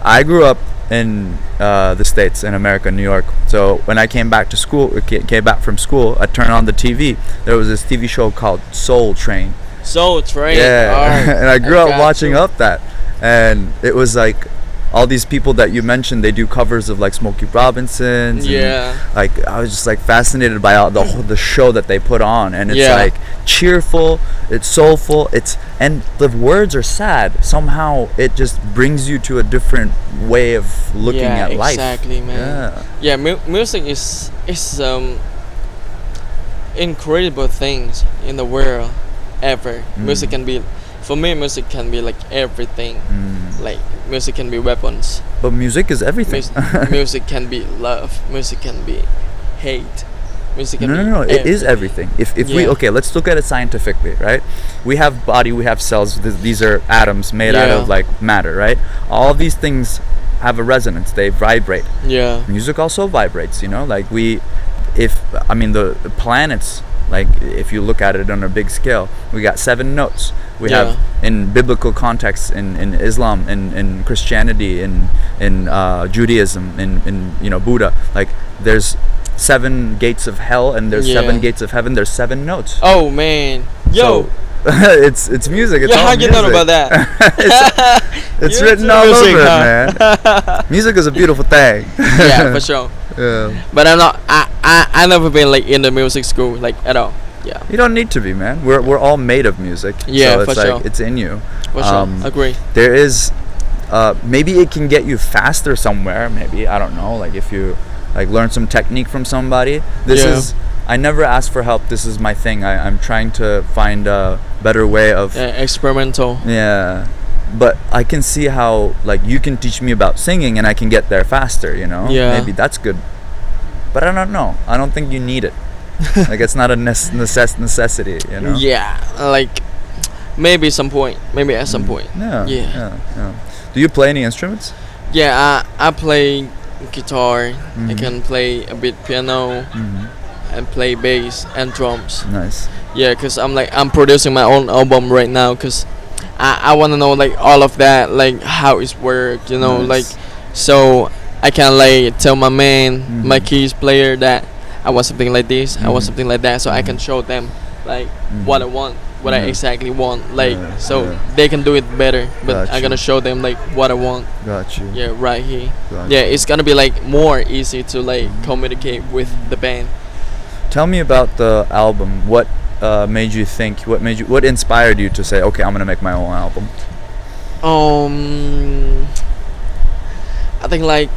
I grew up in the States, in America, New York. So when I came back from school, I turned on the TV. There was this TV show called Soul Train. Soul Train. Yeah, right. And I grew up watching that, and it was like all these people that you mentioned. They do covers of like Smokey Robinson's. Yeah. And, like I was just like fascinated by all the show that they put on, and it's like cheerful, it's soulful, and the words are sad. Somehow it just brings you to a different way of looking at life. Exactly, man. Yeah, music is incredible things in the world ever. Music can be, for me, music can be like everything. Like music can be weapons. But music is everything. Music can be love. Music can be hate. Music can be no. It is everything. If we let's look at it scientifically, right? We have body, we have cells. These are atoms made out of like matter, right? All of these things have a resonance. They vibrate. Yeah. Music also vibrates. You know, like the planets. Like if you look at it on a big scale, we got 7 notes. We have in biblical context, in Islam, in Christianity, in Judaism, in Buddha. Like there's 7 gates of hell and there's 7 gates of heaven. There's 7 notes. Oh man, yo. So, it's music. It's all how you music. know about that? it's written all over it, man. Music is a beautiful thing. Yeah, for sure. Yeah. But I'm not. I never been like in the music school like at all. Yeah. You don't need to be, man. We're all made of music. Yeah, so it's for like sure. it's in you. For sure. Agree. There is, maybe it can get you faster somewhere. Maybe, I don't know. Like if you like learn some technique from somebody. This is. I never ask for help. This is my thing. I'm trying to find a better way of experimental. Yeah. But I can see how like you can teach me about singing and I can get there faster, you know? Yeah. Maybe that's good. But I don't know. I don't think you need it. Like it's not a necessity, you know? Yeah, like maybe some point. Maybe at some point. Yeah. Do you play any instruments? Yeah, I play guitar. I can play a bit piano and play bass and drums. Nice. Yeah, cause I'm producing my own album right now. Cause I wanna know like all of that, like how it's worked, you know, like so I can like tell my man, my keys player that I want something like this, I want something like that, so I can show them like what I want, what I exactly want, like so they can do it better. But I'm gonna show them like what I want. Got you. Yeah, right here. Yeah, it's gonna be like more easy to like communicate with the band. Tell me about the album. What made you think? What inspired you to say, okay, I'm gonna make my own album? I think like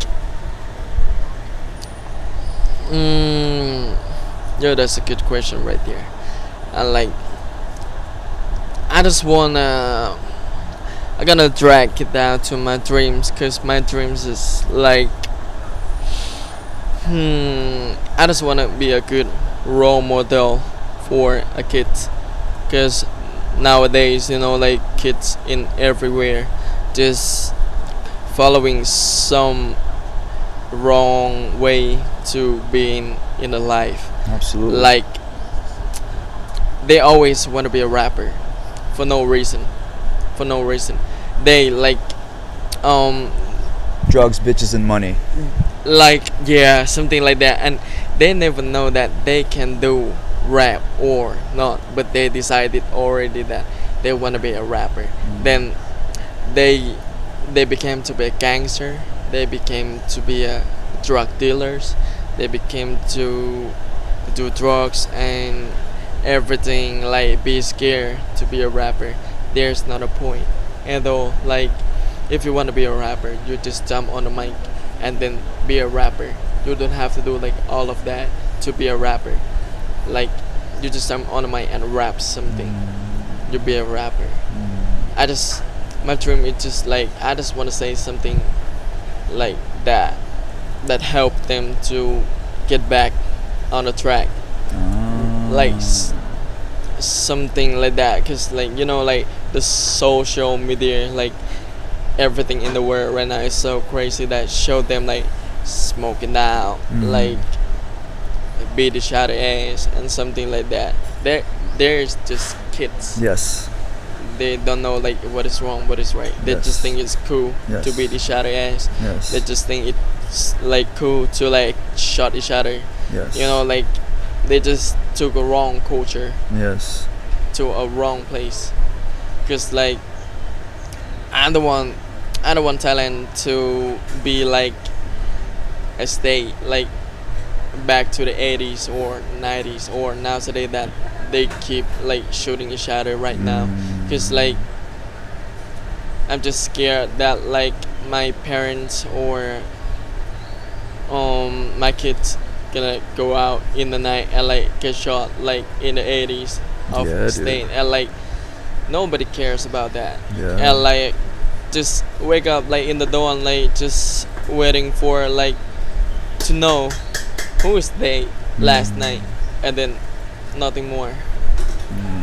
yeah, that's a good question right there. I just wanna I'm gonna drag it down to my dreams, cause my dreams is like I just wanna be a good role model for a kid, cause nowadays, you know, like kids in everywhere just following some wrong way to being in a life. Absolutely. Like they always want to be a rapper for no reason. They like drugs, bitches, and money. Like something like that, and they never know that they can do rap or not, but they decided already that they want to be a rapper. Then they became to be a gangster, they became to be a drug dealers, they became to do drugs and everything, like be scared to be a rapper. There's not a point. And though, like if you want to be a rapper, you just jump on the mic and then be a rapper. You don't have to do like all of that to be a rapper. Like you just jump on the mic and rap something, you be a rapper. My dream is just like I just want to say something like that help them to get back on the track, like something like that, cause like you know, like the social media, like everything in the world right now is so crazy that show them like smoking out, like beat each other ass and something like that. There's just kids. Yes. They don't know like what is wrong, what is right. They Yes. just think it's cool Yes. to beat each other ass. Yes. They just think it's like cool to like shot each other. Yes. You know, like they just took a wrong culture Yes. to a wrong place. Cause like I don't want Thailand to be like a state like back to the 80s or 90s or nowadays that they keep like shooting each other right now. Cause like I'm just scared that like my parents or my kids gonna go out in the night and like get shot like in the 80s of Yeah, dude. state, and like nobody cares about that. Yeah. And like just wake up like in the dawn, like just waiting for like to know who is they last night, and then nothing more,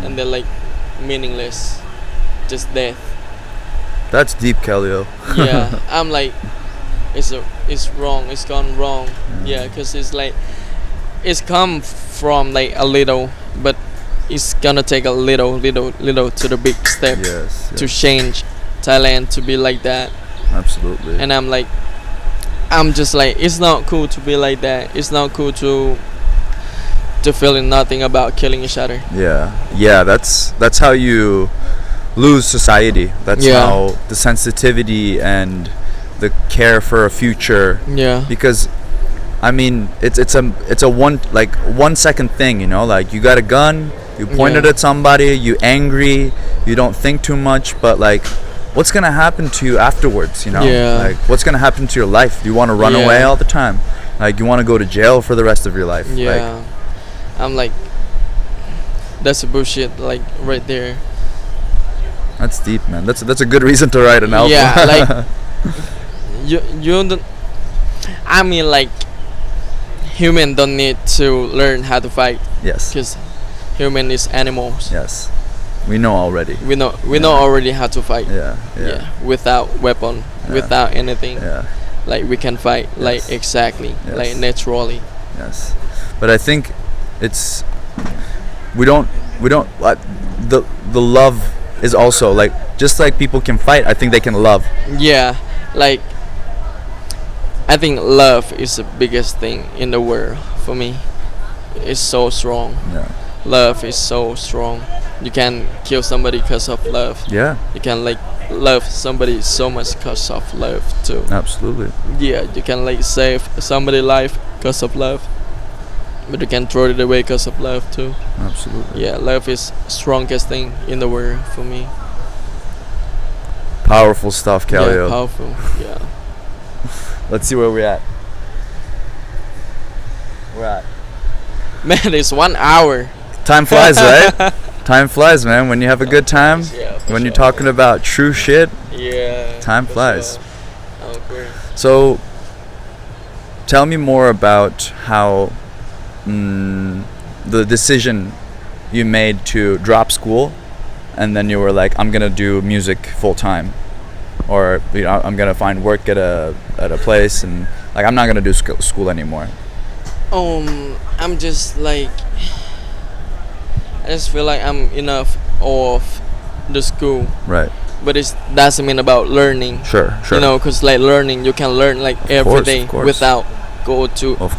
and then like meaningless, just death. That's deep, Kalio. Yeah, I'm like it's wrong, it's gone wrong. Yeah, because it's like it's come from like a little, but it's gonna take a little to the big step Yes. to change Thailand to be like that. Absolutely. And I'm just like, it's not cool to be like that. It's not cool to feeling nothing about killing each other. Yeah, that's how you lose society. That's Yeah. how the sensitivity and the care for a future. Yeah. Because I mean, it's a 1 second thing, you know, like you got a gun, you point it Yeah. at somebody, you angry, you don't think too much, but like what's gonna happen to you afterwards, you know? Yeah. Like what's gonna happen to your life? Do you want to run Yeah. away all the time? Like you want to go to jail for the rest of your life? Yeah. Like, I'm like, that's a bullshit, like right there. that's deep, man. That's a good reason to write an album. Yeah, like you don't. I mean, like human don't need to learn how to fight, yes. because human is animals. Yes. We know already. We know already how to fight. Yeah. Without weapon, Yeah. without anything. Yeah. Like we can fight like Yes. exactly, Yes. like naturally. Yes. But I think it's we don't the love is also like just like people can fight, I think they can love. Yeah, like I think love is the biggest thing in the world for me. It's so strong. Yeah. Love is so strong. You can kill somebody because of love. Yeah. You can like love somebody so much because of love too. Absolutely. Yeah, you can like save somebody's life because of love, but you can throw it away because of love too. Absolutely. Yeah, love is strongest thing in the world for me. Powerful stuff, Kalio. Yeah, powerful. Yeah. Let's see where we're at. We're at. Man, it's 1 hour. Time flies, right? Time flies, man. When you have a good time, Yeah, for when you're sure. talking about true shit, Yeah. time for flies. sure. Oh, great. So, tell me more about how the decision you made to drop school, and then you were like, I'm gonna do music full time, or you know, I'm gonna find work at a place, and like I'm not gonna do school anymore. I'm just like, I just feel like I'm enough of the school, Right. but it doesn't mean about learning. Sure. You know, cause like learning, you can learn like every course, day of course. without Of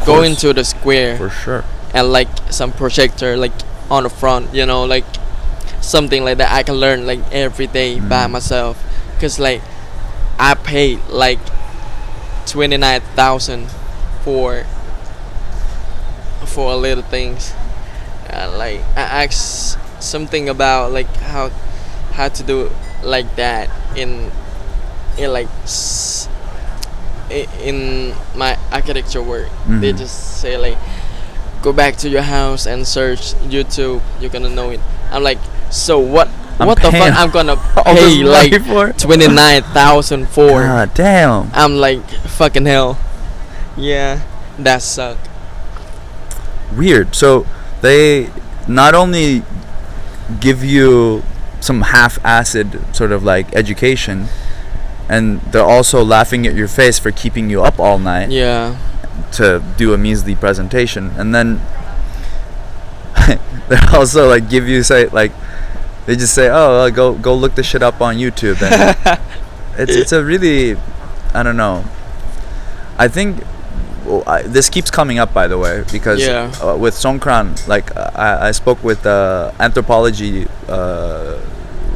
going course. to the square For sure. and like some projector like on the front. You know, like something like that. I can learn like every day by myself, cause like I paid like 29,000 for a little things. Like I asked something about like how to do like that in like in my architecture work. They just say like, go back to your house and search YouTube, you're gonna know it. I'm like, so what the fuck I'm gonna all pay this like money for? 29,000 for? God damn. I'm like, fucking hell. Yeah, that suck. Weird. So they not only give you some half-assed sort of like education, and they're also laughing at your face for keeping you up all night Yeah. to do a measly presentation, and then they also like give you say like they just say, oh, go look the shit up on YouTube, and it's a really, I don't know. I think this keeps coming up, by the way, because Yeah. with Songkran, like I spoke with anthropology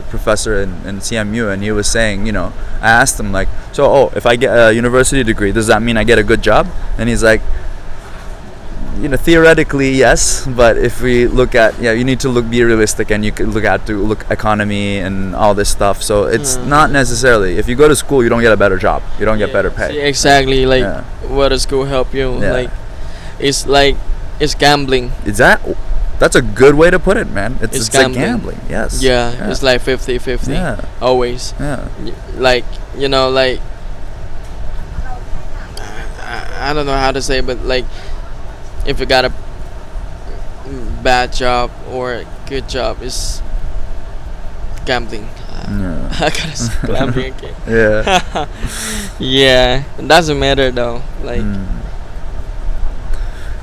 professor in CMU, and he was saying, you know, I asked him like, so if I get a university degree, does that mean I get a good job? And he's like, you know, theoretically yes, but if we look at, you need to be realistic, and you could look economy and all this stuff. So it's not necessarily, if you go to school, you don't get a better job, you don't get better pay. See, exactly, like Yeah. what does school help you? Yeah. Like it's gambling. That's a good way to put it, man. It's like gambling. gambling. Yes. Yeah, it's like 50-50. Yeah. Always. Yeah. Like, you know, like I don't know how to say, but like if you got a bad job or a good job, it's gambling. Yeah. I gotta say gambling again. Yeah. Yeah, it doesn't matter though. Like,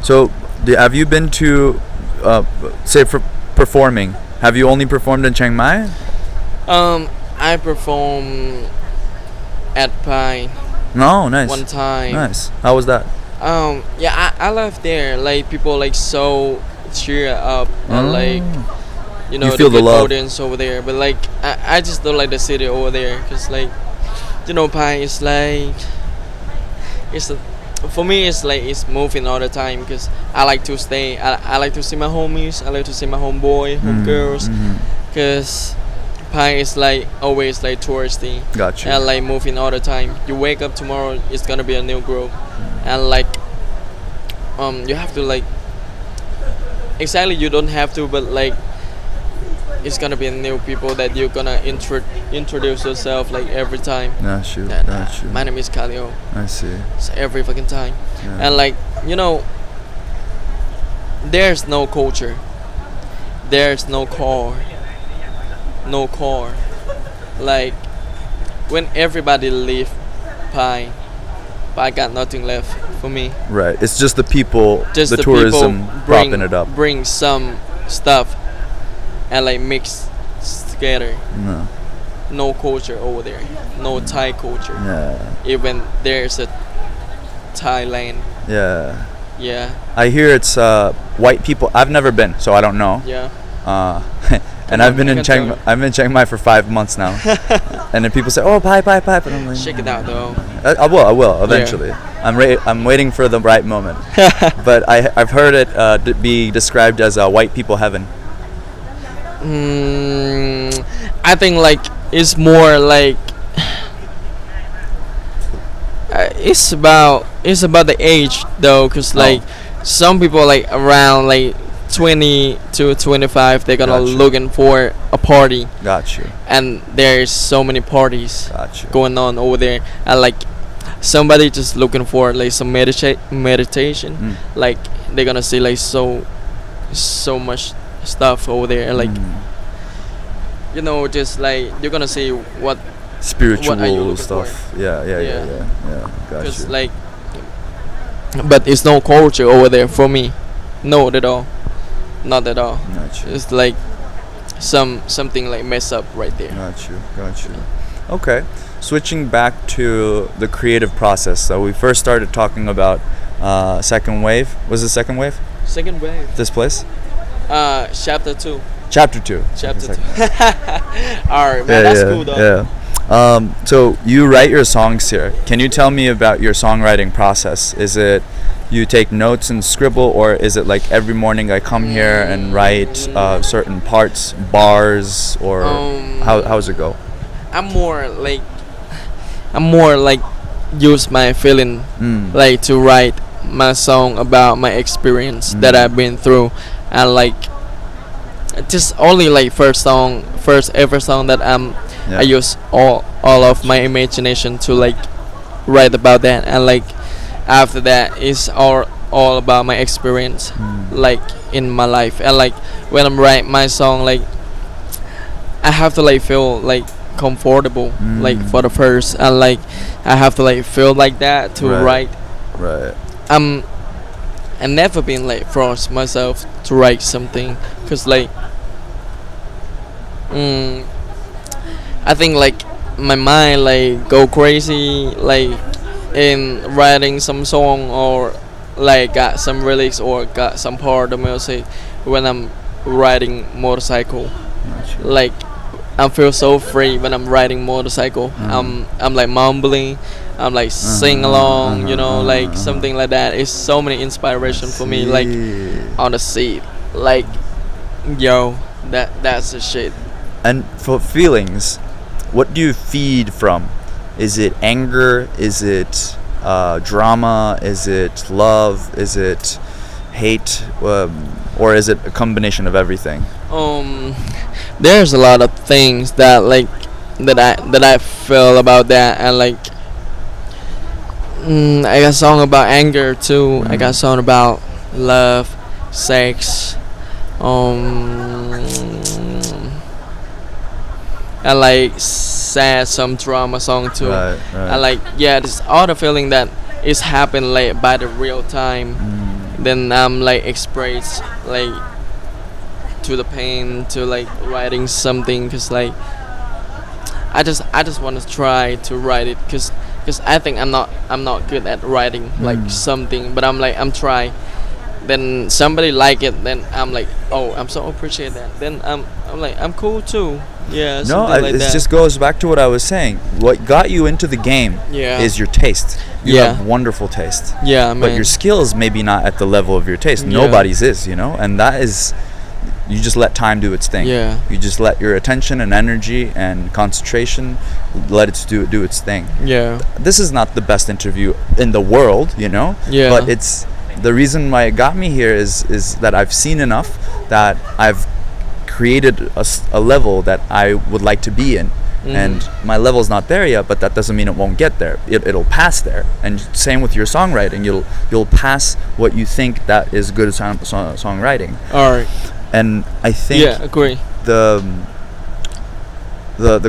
So, have you been to, say, for performing? Have you only performed in Chiang Mai? I perform at Pine No, nice. one time. Nice. How was that? Yeah, I love there. Like people like so cheer up and like, you know, You feel the good love. audience over there. But like I just don't like the city over there, cause like, you know, Pine is like for me it's like it's moving all the time, cause I like to stay. I like to see my homies. I like to see my homeboy, homegirls, cause Pine is like always like touristy. Got you. And like moving all the time. You wake up tomorrow, it's gonna be a new group, and like you have to like, exactly, you don't have to, but like it's gonna be new people that you're gonna introduce yourself like every time. Got you. That, Got you. my name is Kalio. I see. It's every fucking time. Yeah. And like, you know, there's no culture, there's no core. Like when everybody leave Pine, I got nothing left for me. Right. It's just the people, Just the the tourism people propping it up. bring some stuff and like mix together. No. No culture over there, no Thai culture. Yeah. Even there's a Thailand. Yeah. Yeah, I hear it's white people. I've never been, so I don't know. yeah. And Come I've on, been you in can Chiang. tell me. I've been in Chiang Mai for 5 months now, and then people say, "Oh, pipe," and I'm like, Check it out though. I will eventually. I'm waiting for the right moment. But I've heard it be described as a white people heaven. I think like it's more like it's about the age though, cause like some people like around like 20 to 25, they're gonna Gotcha. looking for a party, Got you. and there's so many parties Got you. going on over there, and like somebody just looking for like some meditation, like they're gonna see like so much stuff over there, and like you know, just like you're gonna see what Spiritual are you looking stuff. Yeah. Got because you. like, but it's no culture over there for me, not at all. Got you. It's like something like mess up right there. Got you. Okay. Switching back to the creative process. So we first started talking about second wave. Was it second wave? Second wave. This place? Chapter 2. Chapter 2. Chapter 2. Alright, man, that's cool though. Yeah. So you write your songs here. Can you tell me about your songwriting process? Is it you take notes and scribble, or is it like every morning I come here and write certain parts, bars, or how's it go? I'm more like use my feeling like to write my song about my experience that I've been through, and like just only like first ever song that I use all of my imagination to like write about that, and like after that is all about my experience like in my life, and like when I'm writing my song, like I have to like feel like comfortable like for the first, and like I have to like feel like that to Right. write. Right. I'm I never been like forced myself to write something, cause like mm, I think like my mind like go crazy like in writing some song, or like got some lyrics or got some part of music when I'm riding motorcycle. Gotcha. Like I feel so free when I'm riding motorcycle. I'm like mumbling, I'm like sing along, you know, like something like that. It's so many inspiration for me, like See. on the seat, like yo, that's the shit. And for feelings, what do you feed from? Is it anger? Is it drama? Is it love? Is it hate? Or is it a combination of everything? There's a lot of things that like that I feel about that, and like I got song about anger too. I got song about love, sex, and like sad, some drama song too. Right. And like yeah, this all the feeling that is happening like by the real time. Then I'm like express like to the pain, to like writing something, cause like I just want to try to write it, cause I think I'm not good at writing like something, but I'm try. Then somebody like it, then I'm like, oh, I'm so appreciate that. Then I'm like, I'm cool too. Yeah. No, something like it that. just goes back to what I was saying. What got you into the game Yeah. is your taste. You Yeah. have wonderful taste. Yeah, man. But your skills maybe not at the level of your taste. Yeah. Nobody's is, you know? And that is, you just let time do its thing. Yeah. You just let your attention and energy and concentration let it do its thing. Yeah. This is not the best interview in the world, you know? Yeah. But it's the reason why it got me here is that I've seen enough that I've created a level that I would like to be in. And my level's not there yet, but that doesn't mean it won't get there. It'll pass there. And same with your songwriting. You'll pass what you think that is good songwriting. All right. And I think Yeah, agree. the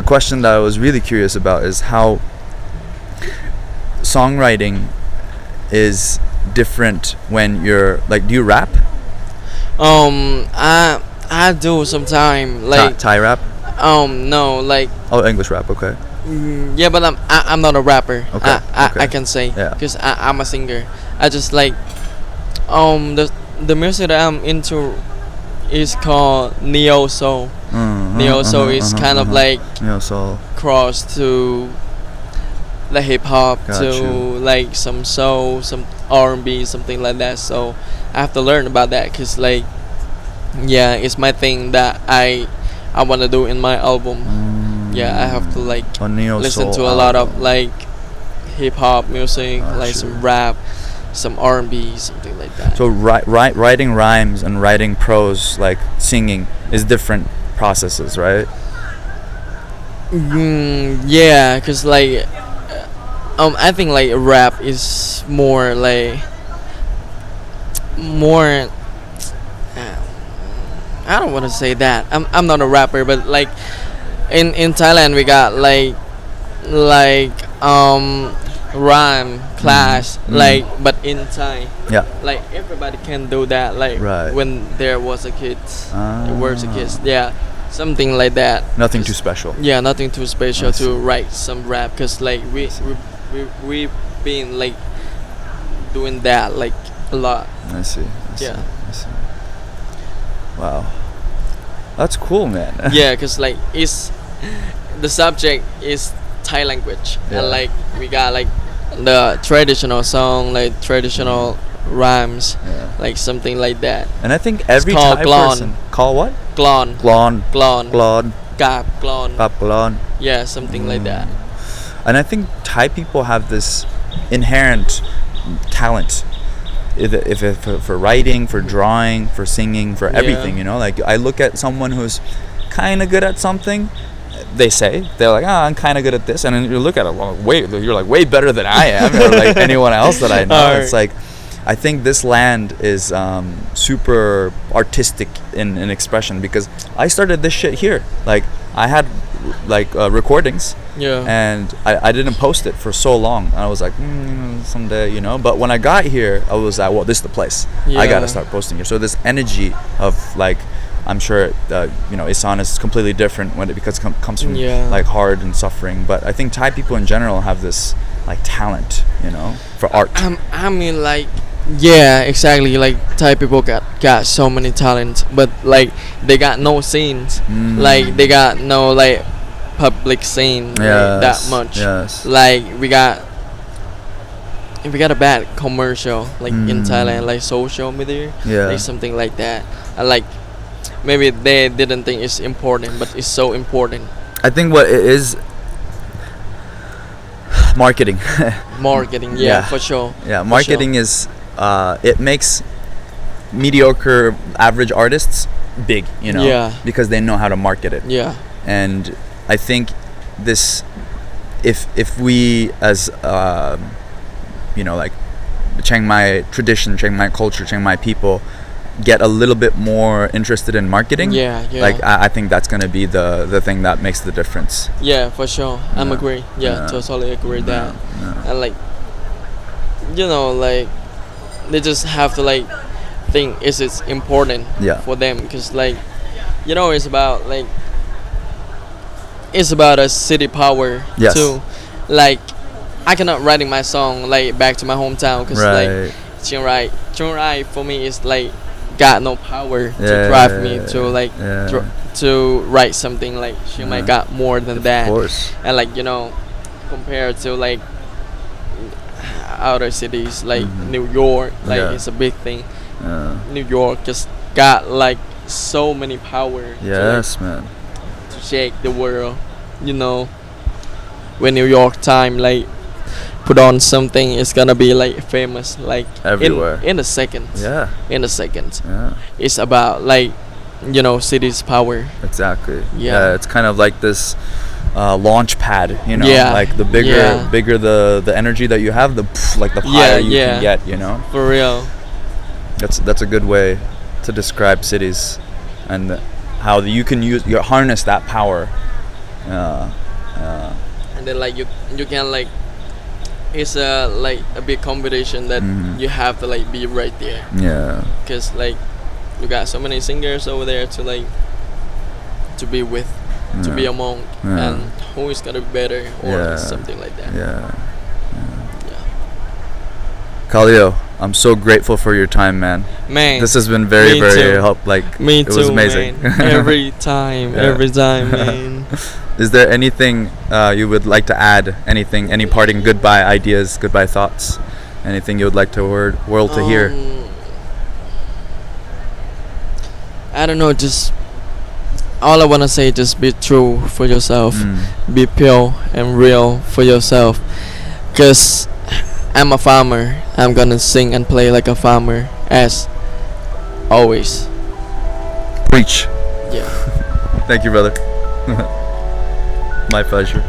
question that I was really curious about is how songwriting is different when you're like, do you rap? I do sometime like Thai rap? no, like Oh, English rap, okay. yeah, but I'm not a rapper. Okay, okay. I can say, Yeah. because I'm a singer. I just like the music that I'm into is called neo soul. Neo soul is kind of like Neo soul. cross to the hip hop, Got to you. like some soul, some R&B, something like that. So I have to learn about that, cause like yeah, it's my thing that I want to do in my album. Yeah, I have to like A neo listen soul to a lot album. of like hip hop music, Got like you. some rap, some R&B, something like that. So writing rhymes and writing prose, like singing, is different processes, right? Yeah, cause like I think like rap is more like more. I don't want to say that. I'm not a rapper, but like in Thailand we got like rhyme class, like but in Thai, Yeah. like everybody can do that, like Right. when there was a kid, Ah. there was a kid, yeah, something like that. Nothing too 'Cause- special. Yeah, nothing too special I see. to write some rap, because like we've been like doing that like a lot. I see. Yeah. I see. Wow. That's cool, man. Yeah, because like it's the subject is Thai language, Yeah. and like we got like the traditional song, like traditional rhymes, Yeah. like something like that. And I think every called Thai glon. person call what? Glon, Glon. glon, Glon. gap, glon. Glon. Yeah, something like that. And I think Thai people have this inherent talent, if for writing, for drawing, for singing, for Yeah. everything. You know, like I look at someone who's kind of good at something. They're like, oh, I'm kind of good at this, and then you look at it, well, you're like way better than I am, or like anyone else that I know. Alright. It's like, I think this land is super artistic in expression, because I started this shit here. Like I had recordings, Yeah. and I didn't post it for so long. And I was like, someday, you know. But when I got here, I was like, well, this is the place. I gotta Yeah. start posting here. So this energy of like, I'm sure Isaan is completely different when it comes from Yeah. like hard and suffering. But I think Thai people in general have this like talent, you know, for art. I mean, like, yeah, exactly. Like Thai people got so many talents, but like they got no scenes. Like they got no like public scene like, that much. Yes. Like we got a bad commercial like in Thailand, like social media, Yeah. like something like that. And like maybe they didn't think it's important, but it's so important. I think what it is, marketing. Marketing, Yeah. for sure. Yeah, For marketing is it makes mediocre average artists big, you know, Yeah. because they know how to market it. Yeah, And I think this, if we as like Chiang Mai tradition, Chiang Mai culture, Chiang Mai people get a little bit more interested in marketing, yeah. like I think that's gonna be the thing that makes the difference. Yeah, for sure. I'm Yeah. agree. Yeah, Yeah. totally agree that. Yeah. And like, like they just have to like think it's important Yeah. for them because like, it's about a city power Yes. too. Like, I cannot writing my song like back to my hometown because like Right. Chiang Rai for me is like got no power to Yeah, drive me to like yeah. to write something like Chiang Mai Yeah. got more than that. Of course. And like compared to like outer cities like New York, like Yeah. it's a big thing. Yeah. New York just got like so many power Yes, man. to shake the world, when New York time like put on something, it's gonna be like famous like Everywhere. in a second. Yeah. In a second. Yeah. It's about like city's power. Exactly. Yeah. It's kind of like this launch pad, Yeah. like the bigger the energy that you have, the higher you can get, For real. That's a good way to describe cities and how you can harness that power. And then like you can like it's a big competition that you have to like be right there Yeah. because like you got so many singers over there to like to be with, to be among, Yeah. and who is gonna be better or Yeah. something like that. Yeah. Kalio, I'm so grateful for your time, man. Man, This has been very, me very too. Me it too, was amazing. man. Every time, man. Is there anything you would like to add? Any parting goodbye ideas, goodbye thoughts? Anything you would like to world to hear? I don't know, just all I wanna say, just be true for yourself, be pure and real for yourself. Cause I'm a farmer. I'm gonna sing and play like a farmer as always. Preach. Yeah. Thank you, brother. My pleasure.